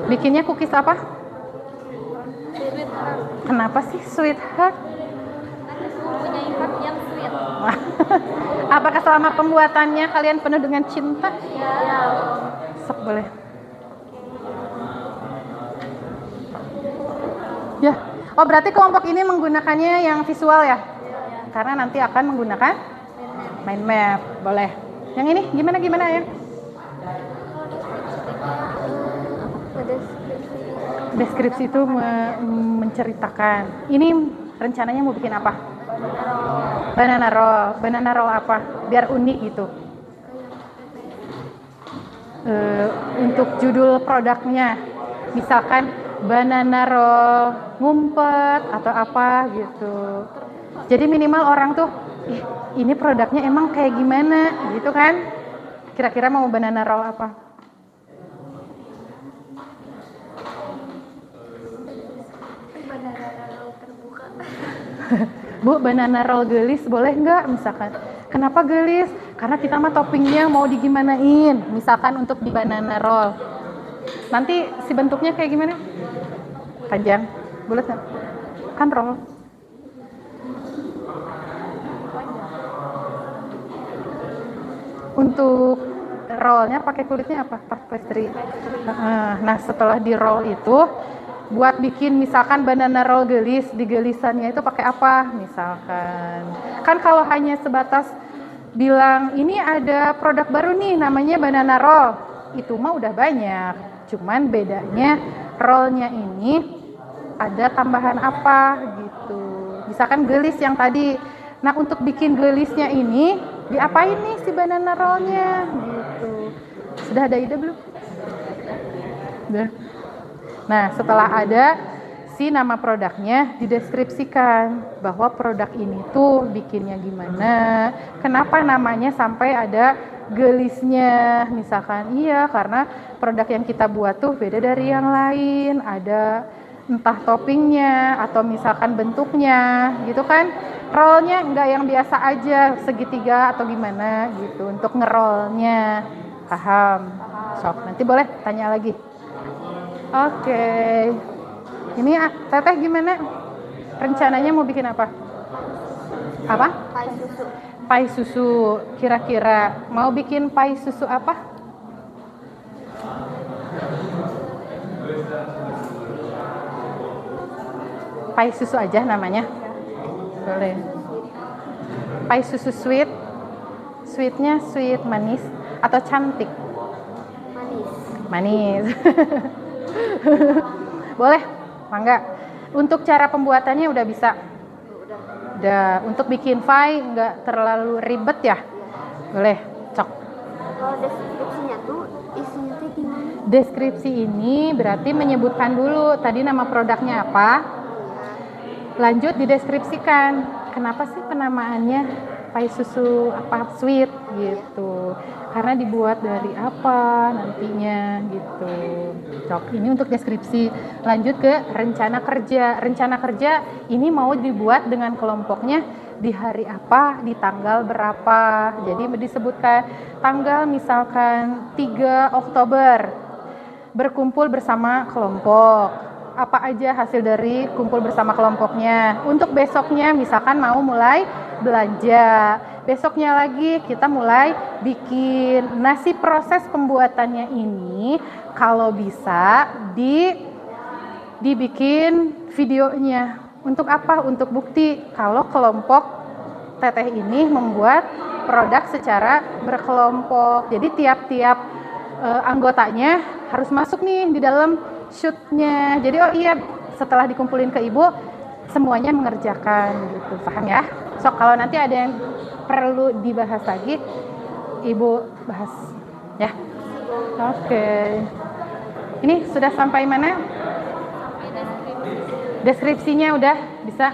A: Bikinnya cookies apa?
C: Sweet heart.
A: Kenapa sih sweetheart?
C: Punya impact yang sweet.
A: Apakah selama pembuatannya kalian penuh dengan cinta?
C: Ya.
A: Sok boleh. Ya. Oh berarti kelompok ini menggunakannya yang visual ya? Karena nanti akan menggunakan mind map. Boleh. Yang ini gimana ya? Deskripsi itu menceritakan. Ini rencananya mau bikin apa? Banana roll. Banana roll apa? Biar unik gitu. Untuk judul produknya, misalkan banana roll ngumpet atau apa gitu. Jadi minimal orang tuh, ini produknya emang kayak gimana gitu kan? Kira-kira mau banana roll apa?
C: Banana roll terbuka.
A: Bu, banana roll gelis boleh nggak misalkan? Kenapa gelis? Karena kita mah toppingnya mau digimanain. Misalkan untuk di banana roll. Nanti si bentuknya kayak gimana? Panjang. Boleh nggak? Kan roll. Untuk rollnya pakai kulitnya apa? Pastry. Nah, setelah di roll itu buat bikin misalkan banana roll gelis, di gelisannya itu pakai apa misalkan. Kan kalau hanya sebatas bilang ini ada produk baru nih namanya banana roll, itu mah udah banyak. Cuman bedanya rollnya ini ada tambahan apa gitu. Misalkan gelis yang tadi. Nah untuk bikin gelisnya ini diapain nih si banana rollnya gitu. Sudah ada ide belum? Udah. Nah, setelah ada si nama produknya dideskripsikan bahwa produk ini tuh bikinnya gimana, kenapa namanya sampai ada gelisnya, misalkan iya karena produk yang kita buat tuh beda dari yang lain, ada entah toppingnya atau misalkan bentuknya gitu kan, rollnya nggak yang biasa aja segitiga atau gimana gitu untuk ngerollnya, paham? Sok, nanti boleh tanya lagi. Oke. Ini Teteh gimana? Rencananya mau bikin apa? Apa?
C: Pai susu.
A: Pai susu. Kira-kira mau bikin pai susu apa? Pai susu aja namanya. Boleh. Pai susu sweet. Sweetnya sweet manis atau cantik? Manis. Boleh, mangga. Untuk cara pembuatannya udah bisa. Udah. Untuk bikin pie nggak terlalu ribet ya? Boleh, cok.
C: Kalau deskripsinya tuh isinya tuh gimana?
A: Deskripsi ini berarti menyebutkan dulu tadi nama produknya apa. Lanjut dideskripsikan. Kenapa sih penamaannya pai susu apa sweet gitu? Karena dibuat dari apa nantinya gitu. Cok, ini untuk deskripsi. Lanjut ke rencana kerja. Rencana kerja ini mau dibuat dengan kelompoknya di hari apa, di tanggal berapa. Jadi disebutkan tanggal misalkan 3 Oktober. Berkumpul bersama kelompok. Apa aja hasil dari kumpul bersama kelompoknya. Untuk besoknya misalkan mau mulai belanja. Besoknya lagi kita mulai bikin. Nasi proses pembuatannya ini kalau bisa dibikin videonya. Untuk apa? Untuk bukti kalau kelompok teteh ini membuat produk secara berkelompok. Jadi tiap-tiap anggotanya harus masuk nih di dalam shootnya. Jadi oh iya setelah dikumpulin ke ibu semuanya mengerjakan gitu. Paham ya? So kalau nanti ada yang perlu dibahas lagi ibu bahas ya. Oke. Ini sudah sampai mana? Deskripsinya udah bisa?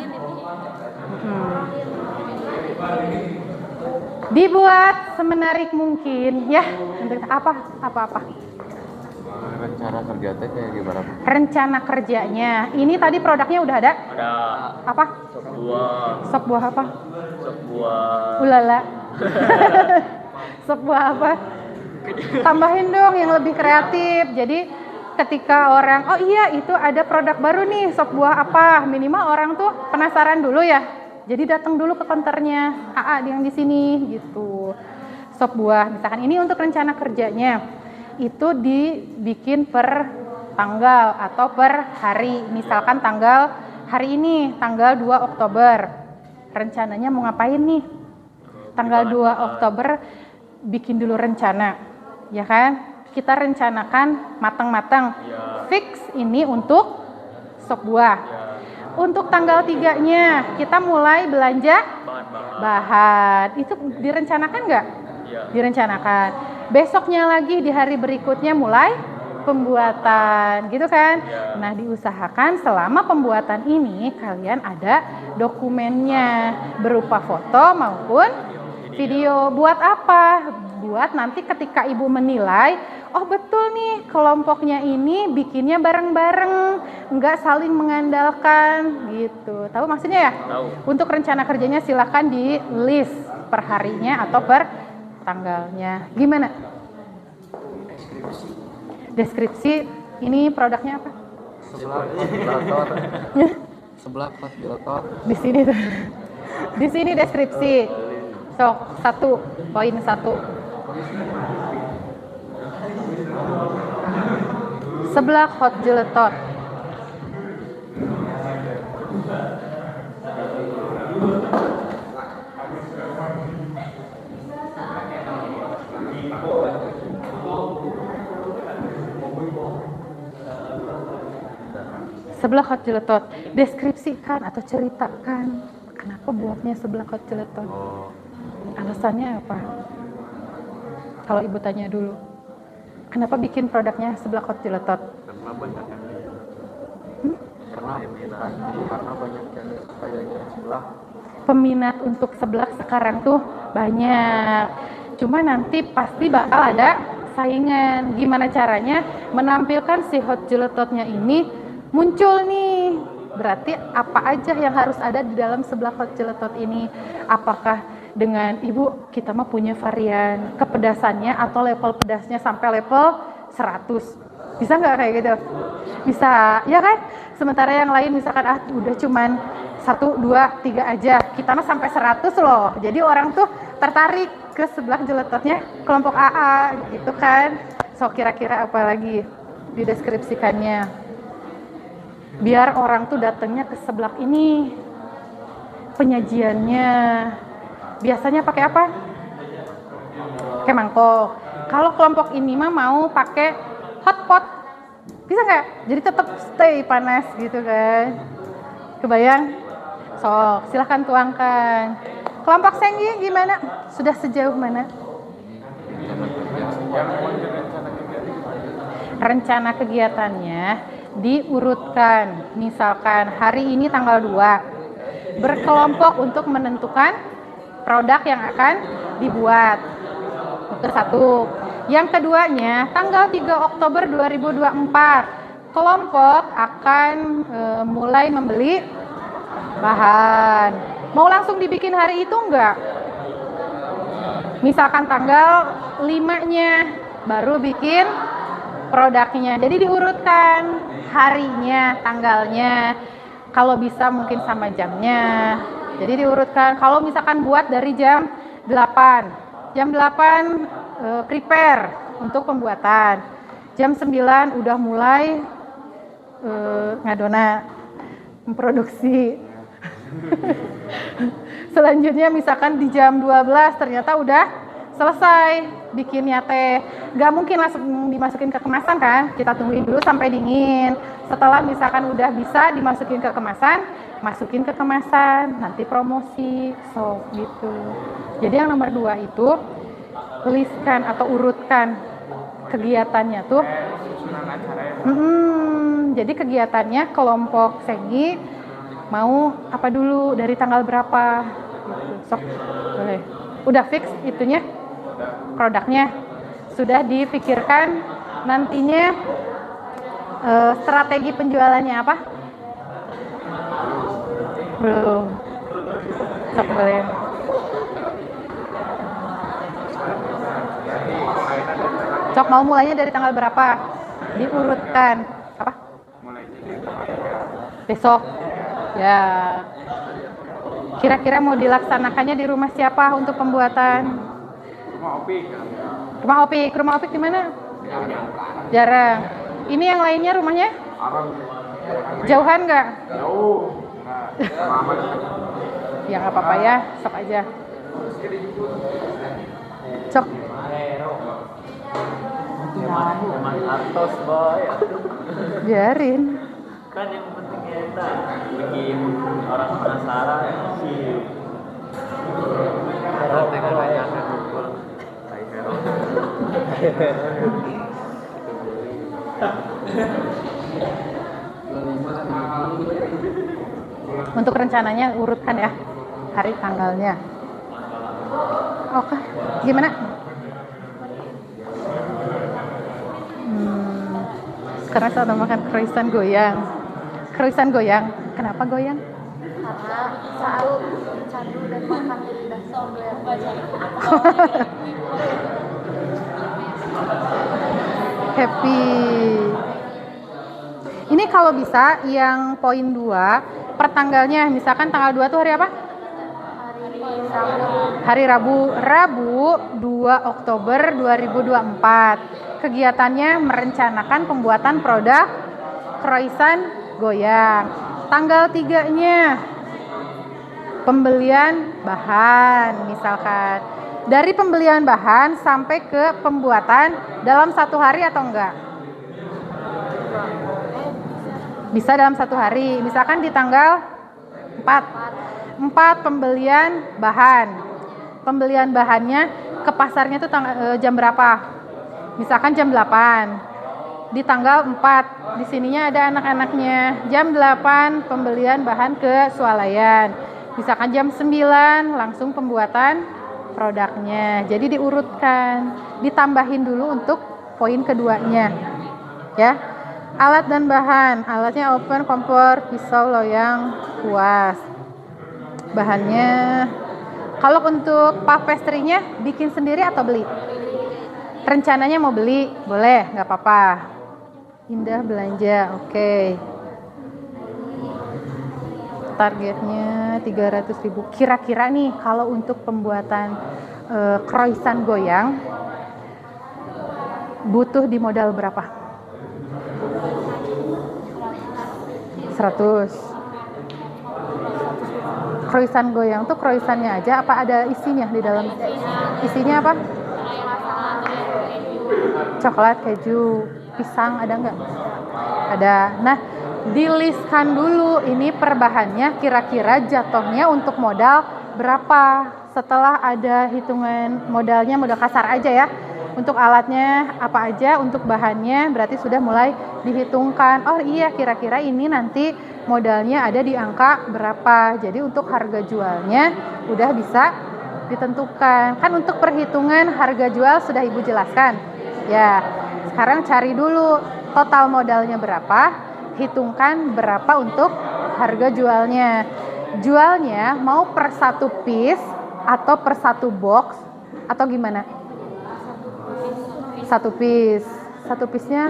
A: Dibuat semenarik mungkin ya. Untuk apa?
D: Rencana kerja teh kayak gimana?
A: Rencana kerjanya. Ini tadi produknya udah ada?
E: Ada
A: Apa? Sop buah apa?
E: sop buah
A: Ulala. Sop buah apa? Tambahin dong yang lebih kreatif. Jadi ketika orang, oh iya itu ada produk baru nih, sop buah apa? Minimal orang tuh penasaran dulu ya. Jadi datang dulu ke konternya, yang di sini gitu. Sop buah, misalkan ini untuk rencana kerjanya. Itu dibikin per tanggal atau per hari. Misalkan hari ini tanggal 2 Oktober. Rencananya mau ngapain nih? Tanggal 2 Oktober bikin dulu rencana. Ya kan? Kita rencanakan matang-matang. Fix ini untuk sop buah. Untuk tanggal 3-nya kita mulai belanja bahan. Itu direncanakan nggak? Direncanakan. Besoknya lagi di hari berikutnya mulai pembuatan, gitu kan? Nah, diusahakan selama pembuatan ini kalian ada dokumennya berupa foto maupun video. Buat apa? Buat nanti ketika ibu menilai, oh betul nih kelompoknya ini bikinnya bareng-bareng, nggak saling mengandalkan, gitu. Tahu maksudnya ya?
E: Tahu.
A: Untuk rencana kerjanya silakan di list per harinya atau per tanggalnya. Gimana? Deskripsi ini produknya apa?
D: Sebelah ventilator.
A: Di sini tuh. Di sini deskripsi. Sok 1.1. Sebelah hot gelatot. Sebelah hot gelatot, deskripsikan atau ceritakan kenapa buatnya sebelah hot gelatot. Alasannya apa? Kalau ibu tanya dulu, kenapa bikin produknya sebelah hot gelatot?
D: Karena banyak yang karena banyak yang kayaknya sebelah.
A: Peminat untuk sebelah sekarang tuh banyak. Cuma nanti pasti bakal ada saingan. Gimana caranya menampilkan si hot gelatotnya ini muncul nih. Berarti apa aja yang harus ada di dalam sebelah hot gelatot ini? Apakah dengan ibu kita mah punya varian kepedasannya atau level pedasnya sampai level 100? Bisa nggak kayak gitu? Bisa, ya kan? Sementara yang lain misalkan udah cuman 1, 2, 3 aja. Kita mah sampai 100 loh. Jadi orang tuh tertarik ke sebelah gelatotnya kelompok AA gitu kan. So kira-kira apa lagi dideskripsikannya? biar orang tuh datangnya ke seblak ini. Penyajiannya biasanya pakai apa? Pakai mangkok. Kalau kelompok ini mah mau pakai hotpot, bisa nggak? Jadi tetap stay panas gitu kan? Kebayang? Sok, silahkan tuangkan. Kelompok Senggi gimana? Sudah sejauh mana? Rencana kegiatannya diurutkan. Misalkan hari ini tanggal 2. Berkelompok untuk menentukan produk yang akan dibuat. Itu satu. Yang keduanya, tanggal 3 Oktober 2024, kelompok akan mulai membeli bahan. Mau langsung dibikin hari itu enggak? Misalkan tanggal 5-nya baru bikin produknya. Jadi diurutkan harinya, tanggalnya. Kalau bisa mungkin sama jamnya. Jadi diurutkan. Kalau misalkan buat dari jam 8. Jam 8 prepare untuk pembuatan. Jam 9 udah mulai ngadona memproduksi. Selanjutnya misalkan di jam 12 ternyata udah selesai bikinnya teh. Gak mungkin langsung dimasukin ke kemasan kan? Kita tungguin dulu sampai dingin. Setelah misalkan udah bisa dimasukin ke kemasan, masukin ke kemasan, nanti promosi, so gitu. Jadi yang nomor 2 itu tuliskan atau urutkan kegiatannya tuh. Jadi kegiatannya kelompok Senggi mau apa dulu, dari tanggal berapa gitu. Sok boleh. Udah fix itunya, produknya sudah dipikirkan. Nantinya strategi penjualannya apa? Belum. Sok boleh. Sok mau mulainya dari tanggal berapa? Diurutkan. Apa? Besok. Ya. Kira-kira mau dilaksanakannya di rumah siapa untuk pembuatan? Rumah Opik. Rumah Opik di mana? Jarang. Ini yang lainnya rumahnya? Jauhan nggak?
D: Jauh.
A: Ya nggak apa-apa ya, sok aja. Cok.
G: Emang artos boy.
A: Biarin.
G: Kan yang penting kita bikin orang penasaran sih.
D: Tengah banyak yang ngumpul.
A: Untuk rencananya urutkan ya hari tanggalnya. Oke, gimana? Sekarang saya makan croissant goyang. Croissant goyang. Kenapa goyang?
C: Karena selalu candu dan makan di lidah sombler.
A: Happy. Ini kalau bisa yang poin 2 pertanggalnya, misalkan tanggal 2 itu hari apa? Hari Rabu. Rabu 2 Oktober 2024. Kegiatannya merencanakan pembuatan produk croissant goyang. Tanggal 3-nya pembelian bahan, misalkan. Dari pembelian bahan sampai ke pembuatan dalam 1 hari atau enggak? Bisa dalam 1 hari. Misalkan di tanggal 4 pembelian bahan. Pembelian bahannya ke pasarnya tuh jam berapa? Misalkan jam 8. Di tanggal 4 di sininya ada anak-anaknya. Jam 8 pembelian bahan ke swalayan. Misalkan jam 9 langsung pembuatan produknya. Jadi diurutkan, ditambahin dulu untuk poin keduanya. Ya. Alat dan bahan. Alatnya oven, kompor, pisau, loyang, kuas. Bahannya, kalau untuk puff pastry-nya bikin sendiri atau beli? Rencananya mau beli, boleh, nggak apa-apa. Indah belanja, oke. Targetnya 300.000. Kira-kira nih kalau untuk pembuatan croissant goyang butuh di modal berapa? 100. Croissant goyang tuh croissantnya aja apa ada isinya di dalam? Isinya apa? Coklat, keju, pisang ada nggak? Ada. Nah, dilistkan dulu ini per bahannya kira-kira jatuhnya untuk modal berapa. Setelah ada hitungan modalnya, modal kasar aja ya. Untuk alatnya apa aja, untuk bahannya berarti sudah mulai dihitungkan. Oh iya, kira-kira ini nanti modalnya ada di angka berapa. Jadi untuk harga jualnya udah bisa ditentukan. Kan untuk perhitungan harga jual sudah Ibu jelaskan. Ya, sekarang cari dulu total modalnya berapa, hitungkan berapa untuk harga jualnya. Jualnya mau per satu piece atau per satu box atau gimana? Satu piece-nya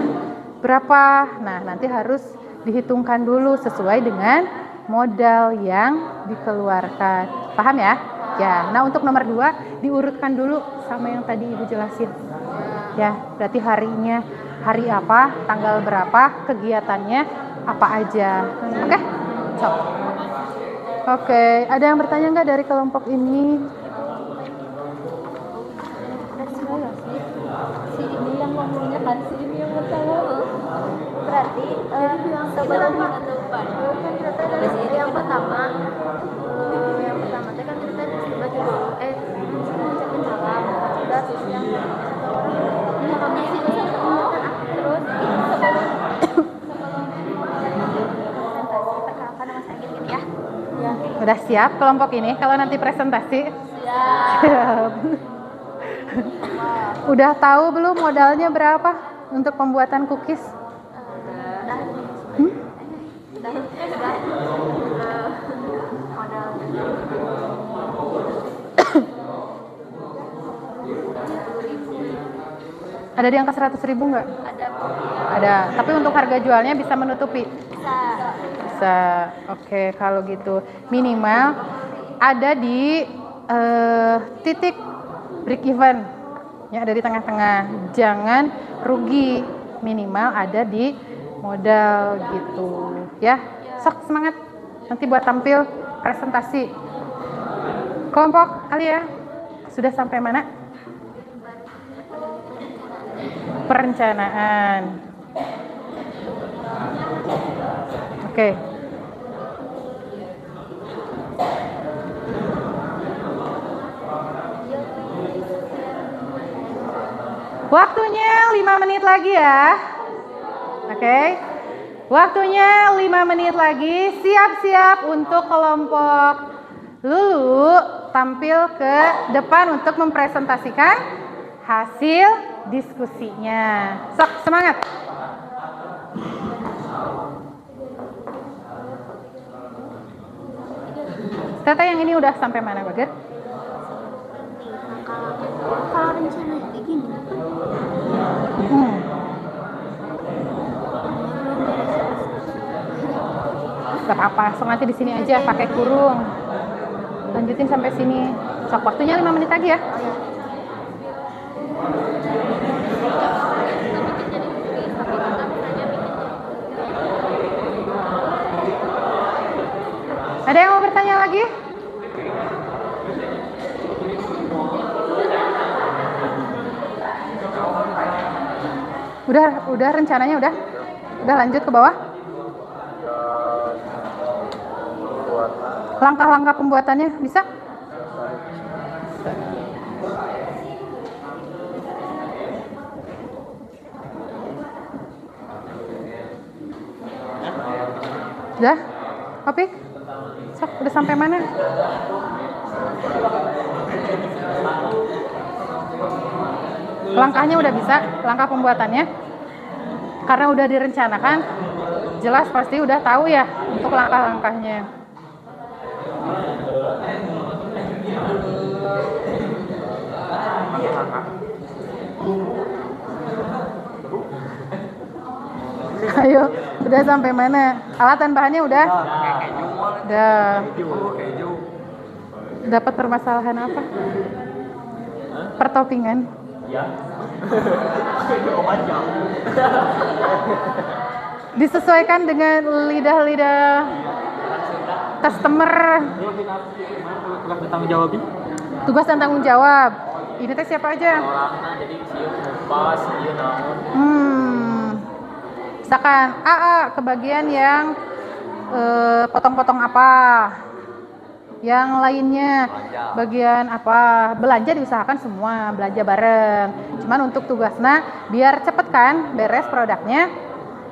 A: berapa? Nah, nanti harus dihitungkan dulu sesuai dengan modal yang dikeluarkan. Paham ya? Ya, nah untuk nomor 2 diurutkan dulu sama yang tadi Ibu jelasin. Ya, berarti harinya hari apa, tanggal berapa, kegiatannya apa aja. Oke? So. Oke, ada yang bertanya nggak dari kelompok ini?
C: Si ini yang ngomongnya kan, si ini yang bertanya. Berarti sebelum kita dari yang pertama teh kan kita baca dulu ngucapin salam sudah terus yang terus sebelum perkenalkan nama saya gitu ya.
A: Udah siap kelompok ini kalau nanti presentasi? Siap. Udah tahu belum modalnya berapa untuk pembuatan cookies? Ada di angka 100.000 nggak? Ada. Tapi untuk harga jualnya bisa menutupi? Bisa. Oke, kalau gitu minimal ada di titik break even, ya ada di tengah-tengah. Jangan rugi, minimal ada di modal gitu, ya. Sok semangat nanti buat tampil presentasi. Kelompok Alia sudah sampai mana? Perencanaan. Oke. Waktunya 5 menit lagi ya. Oke. Waktunya 5 menit lagi. Siap-siap untuk kelompok Lulu tampil ke depan untuk mempresentasikan hasil diskusinya. Sok, semangat. Tata yang ini udah sampai mana, Bager?
C: Kalau rencana kayak gini
A: Gak apa-apa, so nanti di sini aja pakai kurung. Lanjutin sampai sini. Sok, waktunya 5 menit lagi ya. Ada yang mau bertanya lagi? Udah rencananya udah lanjut ke bawah? Langkah-langkah pembuatannya bisa? Udah? Opik? Sok, udah sampai mana? Langkahnya udah bisa, langkah pembuatannya. Karena udah direncanakan, jelas pasti udah tahu ya untuk langkah-langkahnya. Ayo, udah sampai mana? Alat dan bahannya udah? Udah. Dapat permasalahan apa? Pertopingan.
G: Ya.
A: Disesuaikan dengan lidah-lidah customer.
G: Tugas dan tanggung jawab.
A: Tugas dan tanggung jawab. Ini teh siapa aja?
G: Orangnya jadi sieup ngupas, ieu naon.
A: Misalkan kebagian yang potong-potong apa, yang lainnya bagian apa, belanja diusahakan semua belanja bareng. Cuman untuk tugasnya biar cepet kan beres produknya,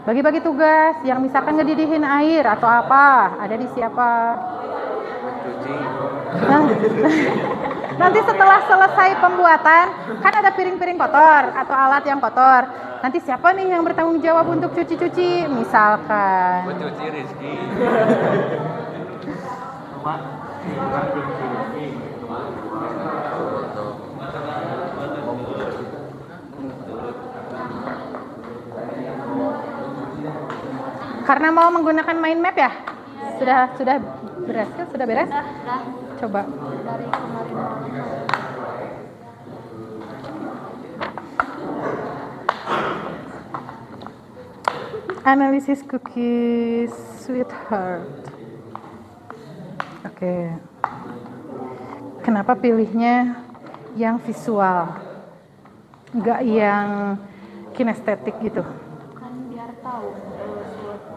A: bagi-bagi tugas. Yang misalkan ngedidihin air atau apa, ada di siapa. Nanti setelah selesai pembuatan kan ada piring-piring kotor atau alat yang kotor. Nanti siapa nih yang bertanggung jawab untuk cuci-cuci misalkan?
E: Cuci Rizky.
A: Karena mau menggunakan mind map ya? Sudah berhasil? Sudah beres?
C: Udah
A: Coba.
C: dari kemarin malam.
A: Analisis cookies sweetheart. Oke. Kenapa pilihnya yang visual? Enggak yang kinestetik gitu.
C: Kan biar tahu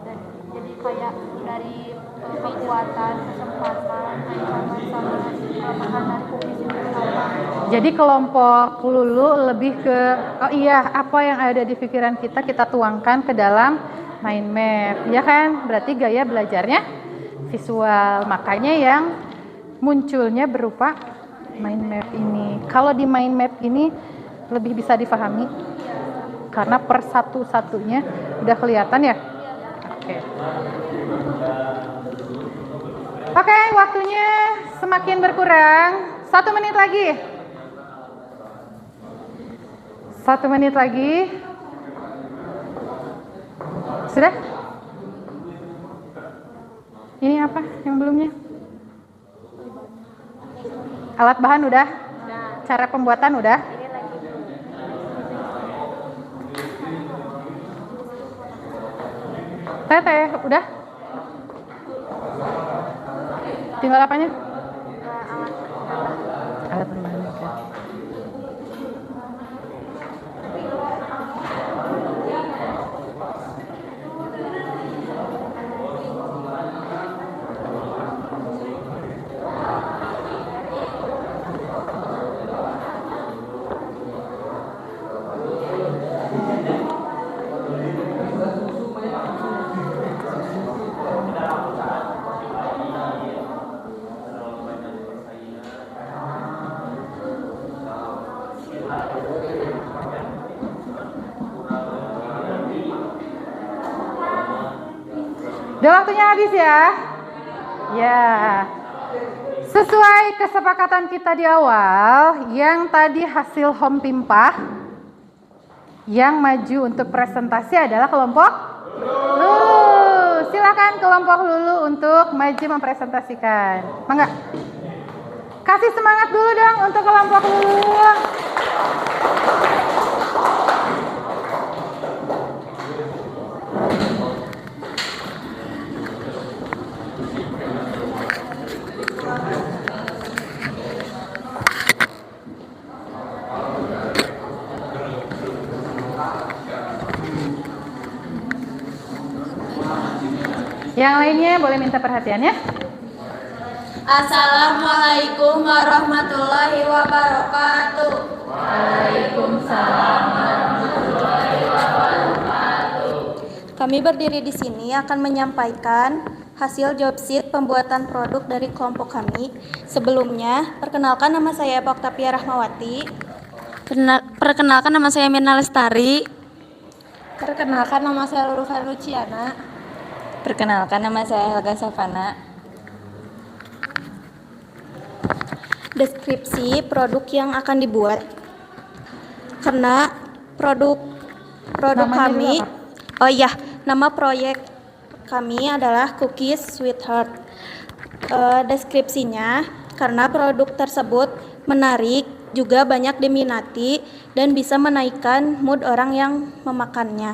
C: dan jadi kayak dari kekuatan, kesempatan, ancaman sama kelemahan dari cookies itu apa.
A: Jadi kelompok Lulu lebih ke apa yang ada di pikiran kita tuangkan ke dalam mind map, ya kan? Berarti gaya belajarnya visual, makanya yang munculnya berupa mind map ini. Kalau di mind map ini lebih bisa difahami karena per satu-satunya udah kelihatan ya. Oke, waktunya semakin berkurang. 1 menit lagi. 1 menit lagi. Sudah? Ini apa yang belumnya? Alat bahan udah? Cara pembuatan udah? Teteh, udah? Tinggal apanya? Alat pembahan. Oke. Udah waktunya habis ya? Ya. Sesuai kesepakatan kita di awal, yang tadi hasil home pimpah, yang maju untuk presentasi adalah kelompok Lulu. Silakan kelompok Lulu untuk maju mempresentasikan. Mangga. Kasih semangat dulu dong untuk kelompok Lulu. Yang lainnya boleh minta perhatiannya.
C: Assalamualaikum warahmatullahi wabarakatuh.
A: Waalaikumsalam.
C: Kami berdiri di sini akan menyampaikan hasil job sheet pembuatan produk dari kelompok kami. Sebelumnya, perkenalkan nama saya Eva Oktavia Rahmawati. Perkenalkan nama saya Mirna Lestari. Perkenalkan nama saya Lulufa Luciana. Perkenalkan nama saya Helga Savana. Deskripsi produk yang akan dibuat. Karena produk
A: Namanya
C: kami,
A: dulu
C: nama proyek kami adalah Cookies Sweetheart. Deskripsinya, karena produk tersebut menarik, juga banyak diminati dan bisa menaikkan mood orang yang memakannya.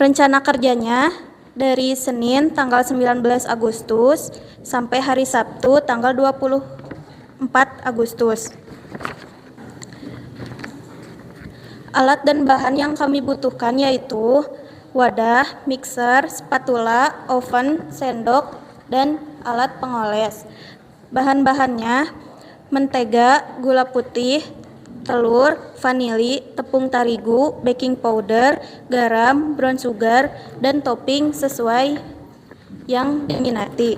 C: Rencana kerjanya dari Senin tanggal 19 Agustus sampai hari Sabtu tanggal 24 Agustus. Alat dan bahan yang kami butuhkan yaitu wadah, mixer, spatula, oven, sendok, dan alat pengoles. Bahan-bahannya mentega, gula putih, telur, vanili, tepung terigu, baking powder, garam, brown sugar, dan topping sesuai yang diminati.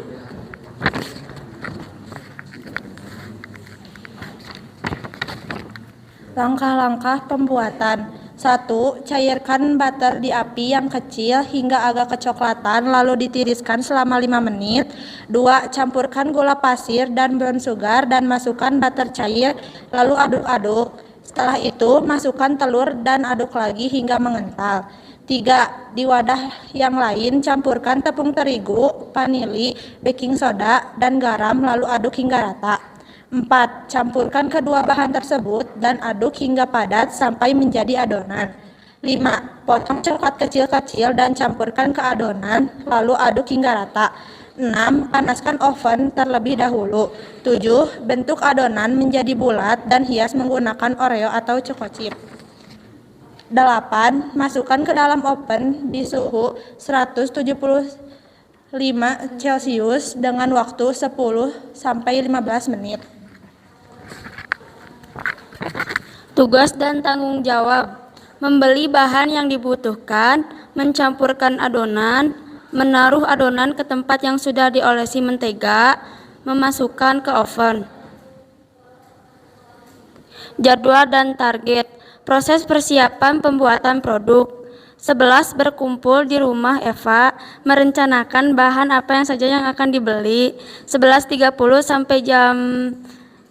C: Langkah-langkah pembuatan. 1. Cairkan butter di api yang kecil hingga agak kecoklatan lalu ditiriskan selama 5 menit. 2. Campurkan gula pasir dan brown sugar dan masukkan butter cair lalu aduk-aduk. Setelah itu masukkan telur dan aduk lagi hingga mengental. 3. Di wadah yang lain campurkan tepung terigu, vanili, baking soda, dan garam lalu aduk hingga rata. 4. Campurkan kedua bahan tersebut dan aduk hingga padat sampai menjadi adonan. 5. Potong coklat kecil-kecil dan campurkan ke adonan, lalu aduk hingga rata. 6. Panaskan oven terlebih dahulu. 7. Bentuk adonan menjadi bulat dan hias menggunakan Oreo atau choco chip. 8. Masukkan ke dalam oven di suhu 175 Celcius dengan waktu 10-15 menit. Tugas dan tanggung jawab: membeli bahan yang dibutuhkan, mencampurkan adonan, menaruh adonan ke tempat yang sudah diolesi mentega, memasukkan ke oven. Jadwal dan target: proses persiapan pembuatan produk. 11. Berkumpul di rumah Eva, merencanakan bahan apa yang saja yang akan dibeli. 11.30 sampai jam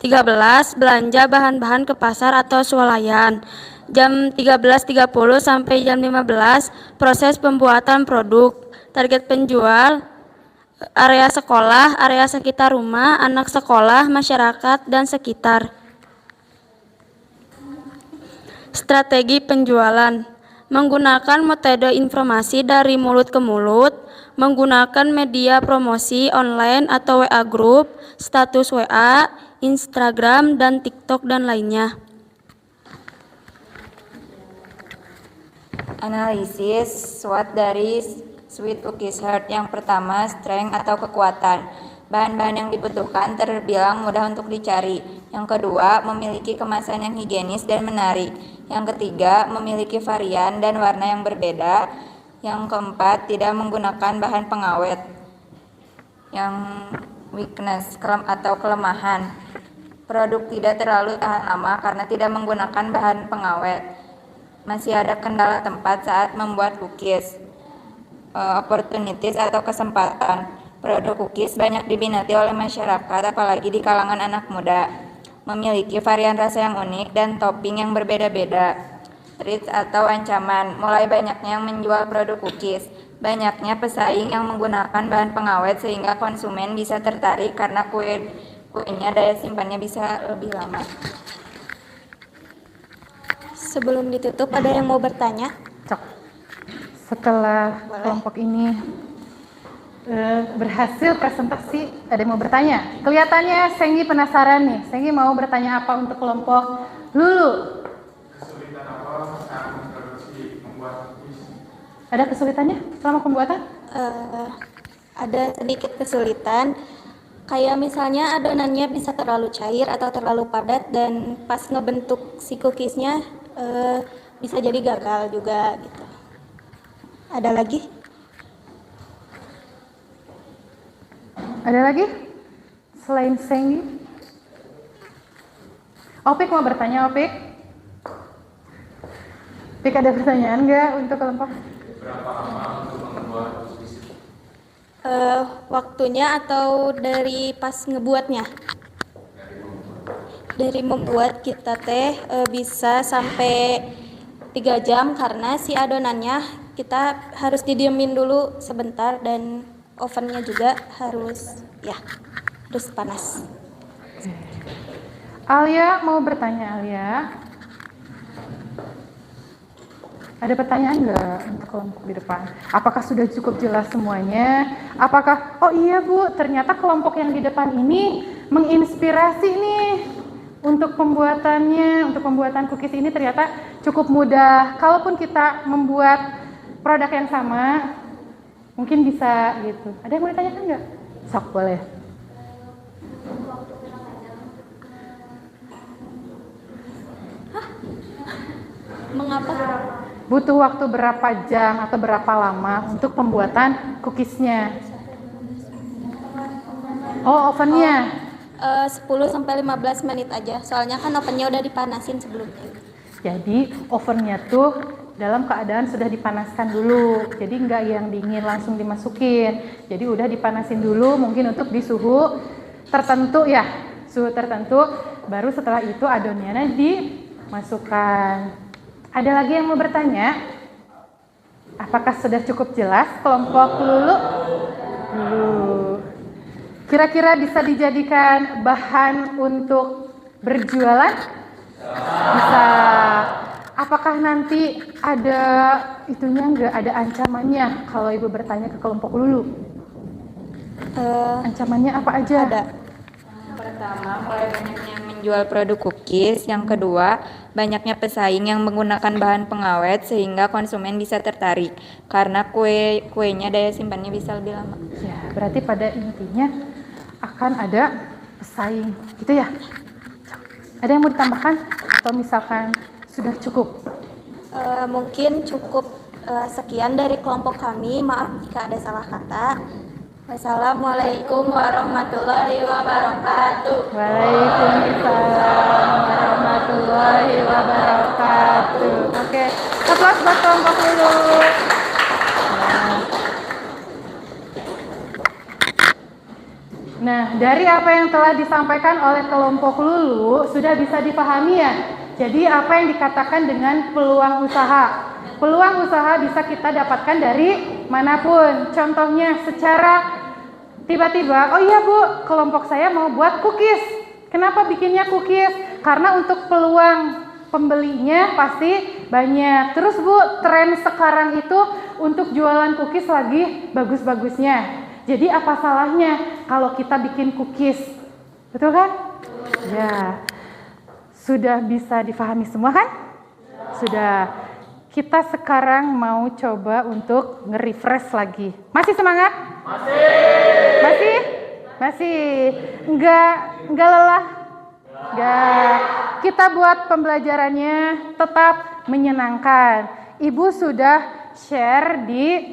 C: 13. Belanja bahan-bahan ke pasar atau swalayan. Jam 13.30 sampai jam 15. Proses pembuatan produk. Target penjual: area sekolah, area sekitar rumah, anak sekolah, masyarakat, dan sekitar. Strategi penjualan: menggunakan metode informasi dari mulut ke mulut, menggunakan media promosi online atau WA group, status WA, Instagram, dan TikTok, dan lainnya.
H: Analisis SWOT dari Sweet Cookies Heart. Yang pertama, strength atau kekuatan. Bahan-bahan yang dibutuhkan terbilang mudah untuk dicari. Yang kedua, memiliki kemasan yang higienis dan menarik. Yang ketiga, memiliki varian dan warna yang berbeda. Yang keempat, tidak menggunakan bahan pengawet. Yang weakness atau kelemahan: produk tidak terlalu tahan lama karena tidak menggunakan bahan pengawet. Masih ada kendala tempat saat membuat cookies. Opportunities atau kesempatan: produk cookies banyak diminati oleh masyarakat, apalagi di kalangan anak muda. Memiliki varian rasa yang unik dan topping yang berbeda-beda. Threats atau ancaman: mulai banyaknya yang menjual produk cookies. Banyaknya pesaing yang menggunakan bahan pengawet sehingga konsumen bisa tertarik karena kuenya daya simpannya bisa lebih lama.
C: Sebelum ditutup, ada yang mau bertanya?
A: Setelah kelompok ini berhasil presentasi, ada yang mau bertanya? Kelihatannya Senggi penasaran nih. Senggi mau bertanya apa untuk kelompok Lulu?
D: Kesulitan apa saat memproduksi membuat cookies?
A: Ada kesulitannya selama pembuatan?
C: Ada sedikit kesulitan. Kayak misalnya adonannya bisa terlalu cair atau terlalu padat, dan pas ngebentuk si cookiesnya bisa jadi gagal juga gitu. Ada lagi?
A: Ada lagi? Selain Senggi? Opik mau bertanya, Opik? Opik ada pertanyaan nggak untuk kelompok?
B: Berapa lama untuk membuat cookies?
C: Waktunya atau dari pas ngebuatnya? Dari membuat kita bisa sampai 3 jam karena si adonannya kita harus didiemin dulu sebentar, dan ovennya juga harus panas.
A: Alia mau bertanya, Alia? Ada pertanyaan nggak untuk kelompok di depan? Apakah sudah cukup jelas semuanya? Apakah, oh iya Bu, ternyata kelompok yang di depan ini menginspirasi nih untuk pembuatannya, untuk pembuatan cookies ini ternyata cukup mudah. Kalaupun kita membuat produk yang sama, mungkin bisa gitu. Ada yang mau ditanyakan nggak? Sok, boleh.
C: Mengapa?
A: Butuh waktu berapa jam atau berapa lama untuk pembuatan cookiesnya? Oh, ovennya?
C: 10-15 menit aja. Soalnya kan ovennya udah dipanasin sebelumnya.
A: Jadi ovennya tuh dalam keadaan sudah dipanaskan dulu. Jadi nggak yang dingin langsung dimasukin. Jadi udah dipanasin dulu mungkin untuk di suhu tertentu ya. Suhu tertentu. Baru setelah itu adonannya dimasukkan. Ada lagi yang mau bertanya? Apakah sudah cukup jelas kelompok Lulu? Kira-kira bisa dijadikan bahan untuk berjualan? Bisa. Apakah nanti ada itunya nggak? Ada ancamannya kalau Ibu bertanya ke kelompok Lulu? Ancamannya apa aja?
C: Ada.
H: Pertama, mulai banyaknya menjual produk cookies. Yang kedua, banyaknya pesaing yang menggunakan bahan pengawet sehingga konsumen bisa tertarik karena kuenya daya simpannya bisa lebih lama.
A: Ya, berarti pada intinya akan ada pesaing, gitu ya? Ada yang mau ditambahkan atau misalkan sudah cukup?
C: Mungkin cukup sekian dari kelompok kami. Maaf jika ada salah kata. Wassalamualaikum warahmatullahi wabarakatuh.
A: Waalaikumsalam warahmatullahi wabarakatuh. Oke, aplaus buat kelompok dulu. Nah, dari apa yang telah disampaikan oleh kelompok Lulu sudah bisa dipahami ya. Jadi apa yang dikatakan dengan peluang usaha? Peluang usaha bisa kita dapatkan dari manapun. Contohnya secara tiba-tiba, oh iya Bu, kelompok saya mau buat cookies. Kenapa bikinnya cookies? Karena untuk peluang pembelinya pasti banyak. Terus Bu, tren sekarang itu untuk jualan cookies lagi bagus-bagusnya. Jadi apa salahnya kalau kita bikin cookies? Betul kan? Ya. Sudah bisa difahami semua kan? Sudah. Kita sekarang mau coba untuk nge-refresh lagi. Masih semangat? Masih? Masih? Enggak lelah? Enggak. Kita buat pembelajarannya tetap menyenangkan. Ibu sudah share di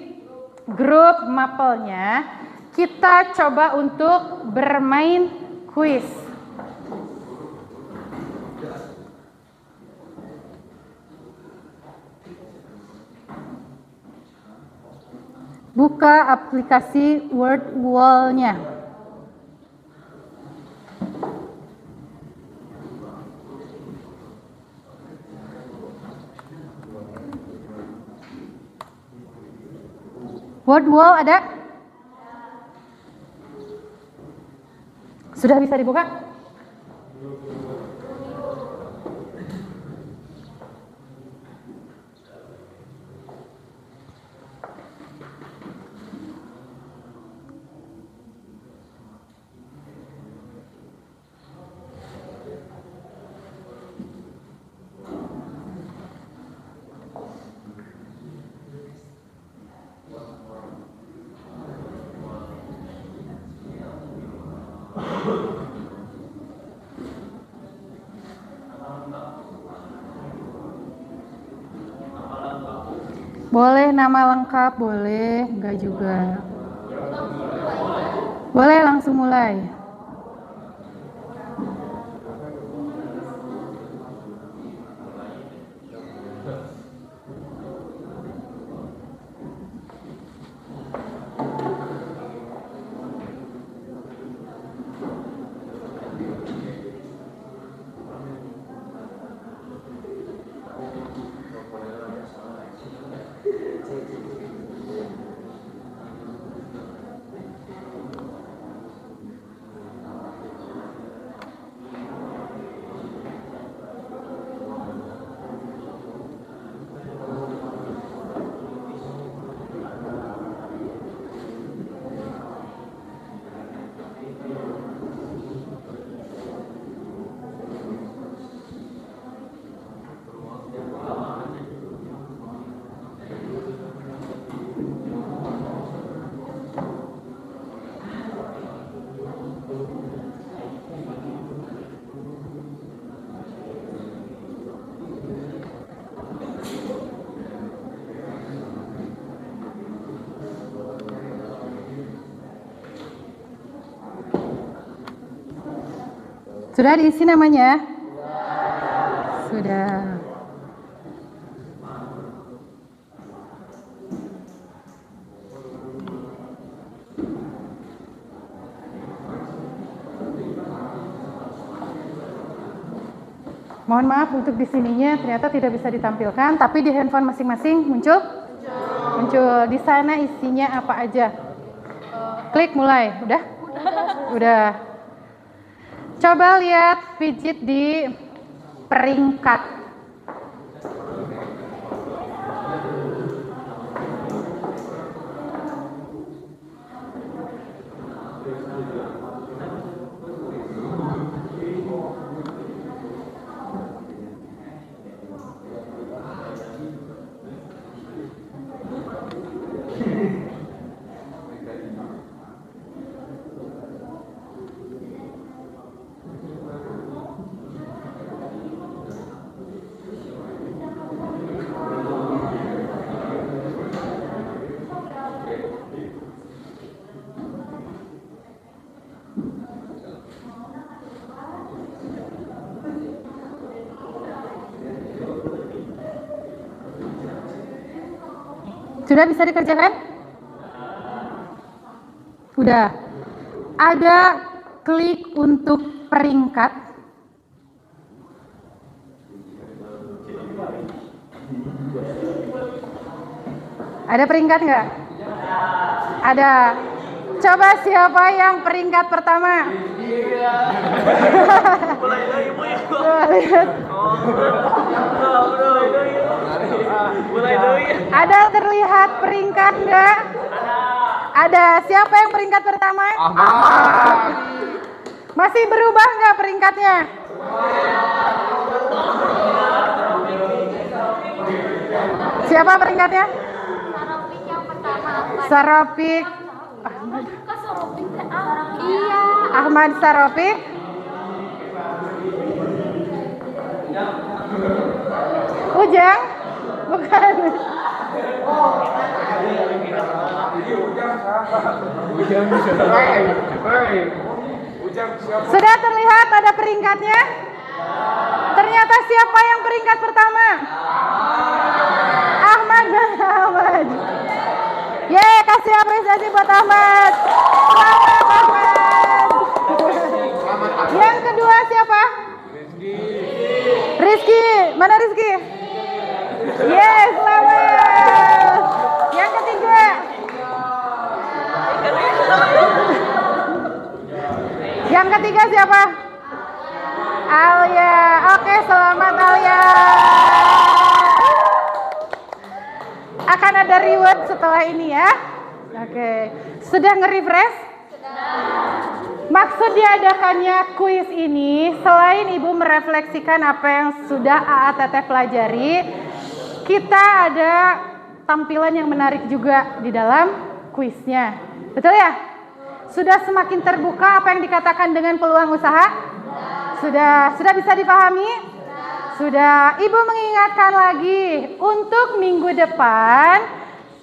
A: grup mapelnya. Kita coba untuk bermain kuis. Buka aplikasi Wordwall-nya. Wordwall ada? Sudah bisa dibuka? Boleh nama lengkap, boleh, enggak juga. Boleh langsung mulai. Sudah diisi namanya? Sudah. Mohon maaf untuk di sininya ternyata tidak bisa ditampilkan, tapi di handphone masing-masing muncul? Muncul. Di sana isinya apa aja? Klik mulai. Udah? Udah. Coba lihat widget di peringkat. Sudah bisa dikerjakan? Udah. Ada klik untuk peringkat. Ada peringkat nggak? Ada. Coba siapa yang peringkat pertama? Ada terlihat peringkat nggak? Ada. Siapa yang peringkat pertama? Masih berubah nggak peringkatnya? Siapa peringkatnya?
F: Saropik yang pertama.
A: Saropik.
F: Iya.
A: Ahmad Saropik. Ujang? Bukan. Sudah terlihat ada peringkatnya? Ternyata siapa yang peringkat pertama? Ahmad dan Ahmad. Yeay, kasih apresiasi buat Ahmad. Selamat Ahmad. Yang kedua siapa? Rizky. Mana Rizky? Yeay, selamat. Yang ketiga. Yang ketiga siapa? Alia. Oke, selamat Alia. Akan ada reward setelah ini ya. Oke. Sudah nge-refresh? Maksud diadakannya kuis ini, selain Ibu merefleksikan apa yang sudah AATT pelajari, kita ada tampilan yang menarik juga di dalam kuisnya. Betul ya? Sudah semakin terbuka apa yang dikatakan dengan peluang usaha? Sudah bisa dipahami? Sudah. Ibu mengingatkan lagi, untuk minggu depan,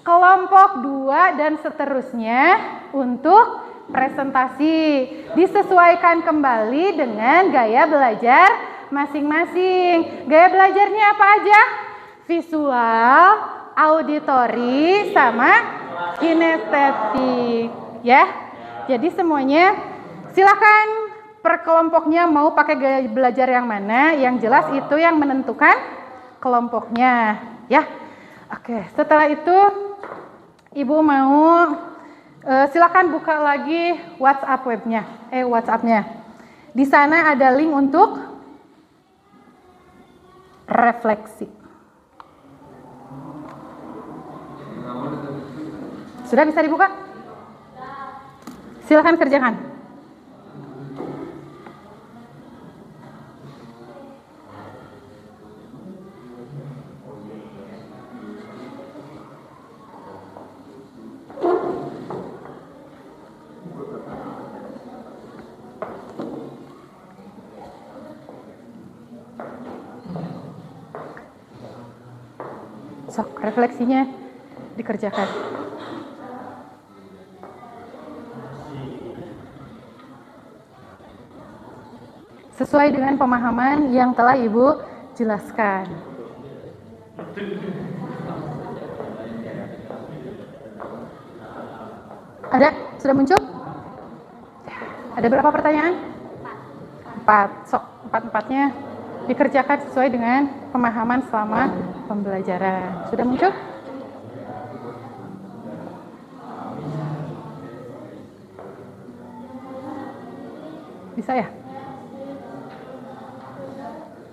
A: kelompok 2 dan seterusnya untuk presentasi. Disesuaikan kembali dengan gaya belajar masing-masing. Gaya belajarnya apa aja? Visual, auditori, sama kinestetik. Ya, jadi semuanya silakan per kelompoknya mau pakai gaya belajar yang mana. Yang jelas itu yang menentukan kelompoknya. Ya, oke. Setelah itu, Ibu mau silakan buka lagi WhatsApp webnya, WhatsAppnya. Di sana ada link untuk refleksi. Sudah bisa dibuka? Silakan kerjakan. Sok, refleksinya dikerjakan. sesuai dengan pemahaman yang telah Ibu jelaskan. Ada? Sudah muncul? Ada berapa pertanyaan? 4. Sok, 4-4-nya dikerjakan sesuai dengan pemahaman selama pembelajaran. Sudah muncul? Bisa ya?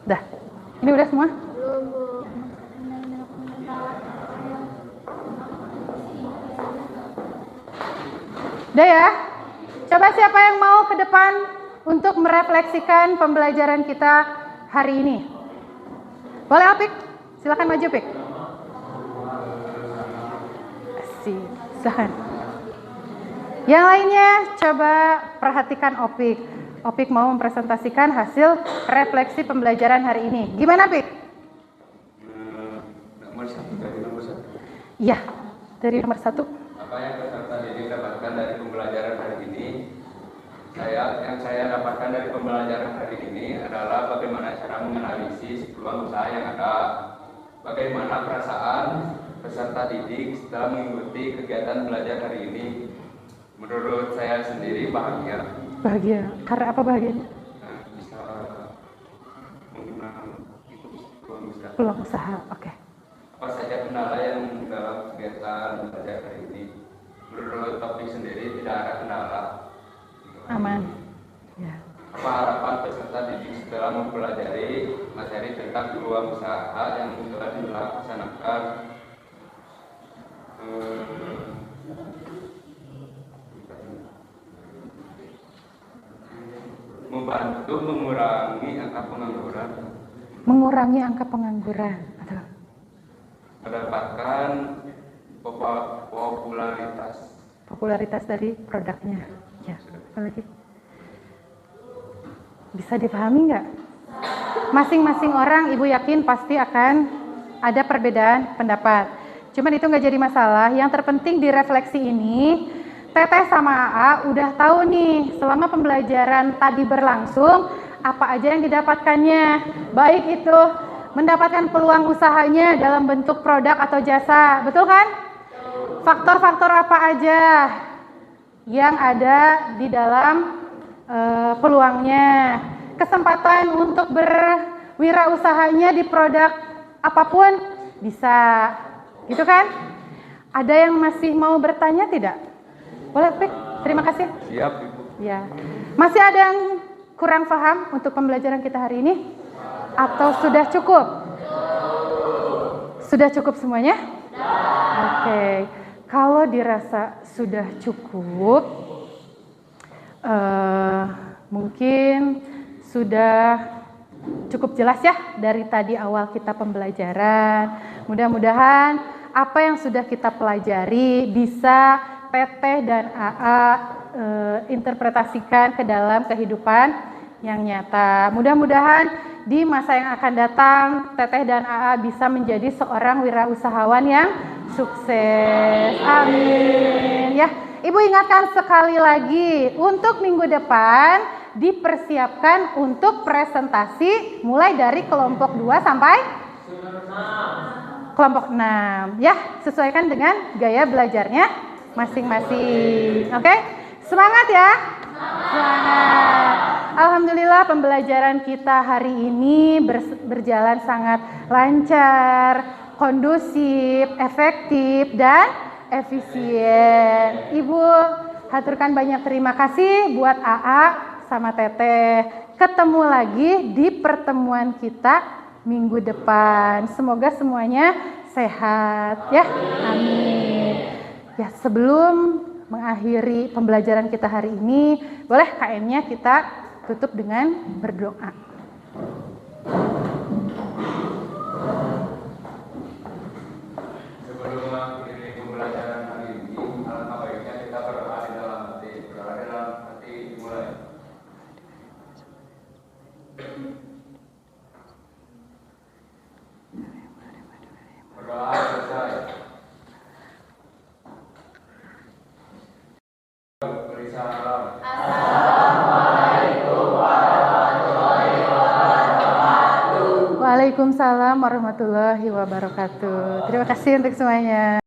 A: Dah. Ini udah semua? Udah ya? Coba siapa yang mau ke depan untuk merefleksikan pembelajaran kita hari ini? Boleh Apik? Silakan maju Pik. Asik, silakan. Yang lainnya coba perhatikan Opik. Opik mau mempresentasikan hasil refleksi pembelajaran hari ini. Gimana Pik?
B: Nomor 1 dari nomor 1.
A: Iya, dari nomor 1.
B: Apa yang peserta didik dapatkan dari pembelajaran hari ini? Yang saya dapatkan dari pembelajaran hari ini adalah bagaimana cara menganalisis peluang usaha yang ada, bagaimana perasaan peserta didik setelah mengikuti kegiatan belajar hari ini. Menurut saya sendiri bahagia.
A: Bahagia. Karena apa bahagianya?
B: Bisa menggunakan itu peluang usaha.
A: Peluang usaha. Oke.
B: Apa saja kendala yang dalam kegiatan belajar hari ini? Menurut topik sendiri tidak ada kendala.
A: Aman. Ya.
B: Apa harapan peserta didik setelah mempelajari materi tentang peluang usaha yang telah dilaksanakan? Membantu mengurangi angka pengangguran.
A: Mengurangi angka pengangguran. Betul.
B: Mendapatkan popularitas
A: dari produknya. Ya, apa lagi? Bisa dipahami nggak? Masing-masing orang Ibu yakin pasti akan ada perbedaan pendapat. Cuman itu nggak jadi masalah. Yang terpenting di refleksi ini, Teteh sama AA udah tahu nih selama pembelajaran tadi berlangsung apa aja yang didapatkannya. Baik itu mendapatkan peluang usahanya dalam bentuk produk atau jasa, betul kan? Faktor-faktor apa aja yang ada di dalam peluangnya, kesempatan untuk berwirausahanya di produk apapun bisa, gitu kan? Ada yang masih mau bertanya tidak? Boleh, Pik? Terima kasih.
B: Siap, Ibu.
A: Ya. Masih ada yang kurang paham untuk pembelajaran kita hari ini? Atau sudah cukup? Sudah cukup semuanya? Oke. Kalau dirasa sudah cukup, mungkin sudah cukup jelas ya dari tadi awal kita pembelajaran. Mudah-mudahan apa yang sudah kita pelajari bisa Teteh dan AA interpretasikan ke dalam kehidupan yang nyata. Mudah-mudahan di masa yang akan datang Teteh dan AA bisa menjadi seorang wirausahawan yang sukses. Amin. Ya, Ibu ingatkan sekali lagi untuk minggu depan dipersiapkan untuk presentasi mulai dari kelompok 2 sampai kelompok 6. Ya, sesuaikan dengan gaya belajarnya masing-masing. Oke? Semangat ya. Semangat. Alhamdulillah pembelajaran kita hari ini berjalan sangat lancar, kondusif, efektif, dan efisien. Ibu haturkan banyak terima kasih buat AA sama Teteh. Ketemu lagi di pertemuan kita minggu depan. Semoga semuanya sehat ya. Amin. Ya, sebelum mengakhiri pembelajaran kita hari ini, boleh KM-nya kita tutup dengan berdoa.
B: Sebelum mengakhiri pembelajaran hari ini, alangkah baiknya kita berdoa di dalam hati. Berdoa di dalam hati dimulai. Berdoa selesai. Beri salam. Assalamualaikum warahmatullahi
A: Waalaikumsalam warahmatullahi wabarakatuh. Terima kasih untuk semuanya.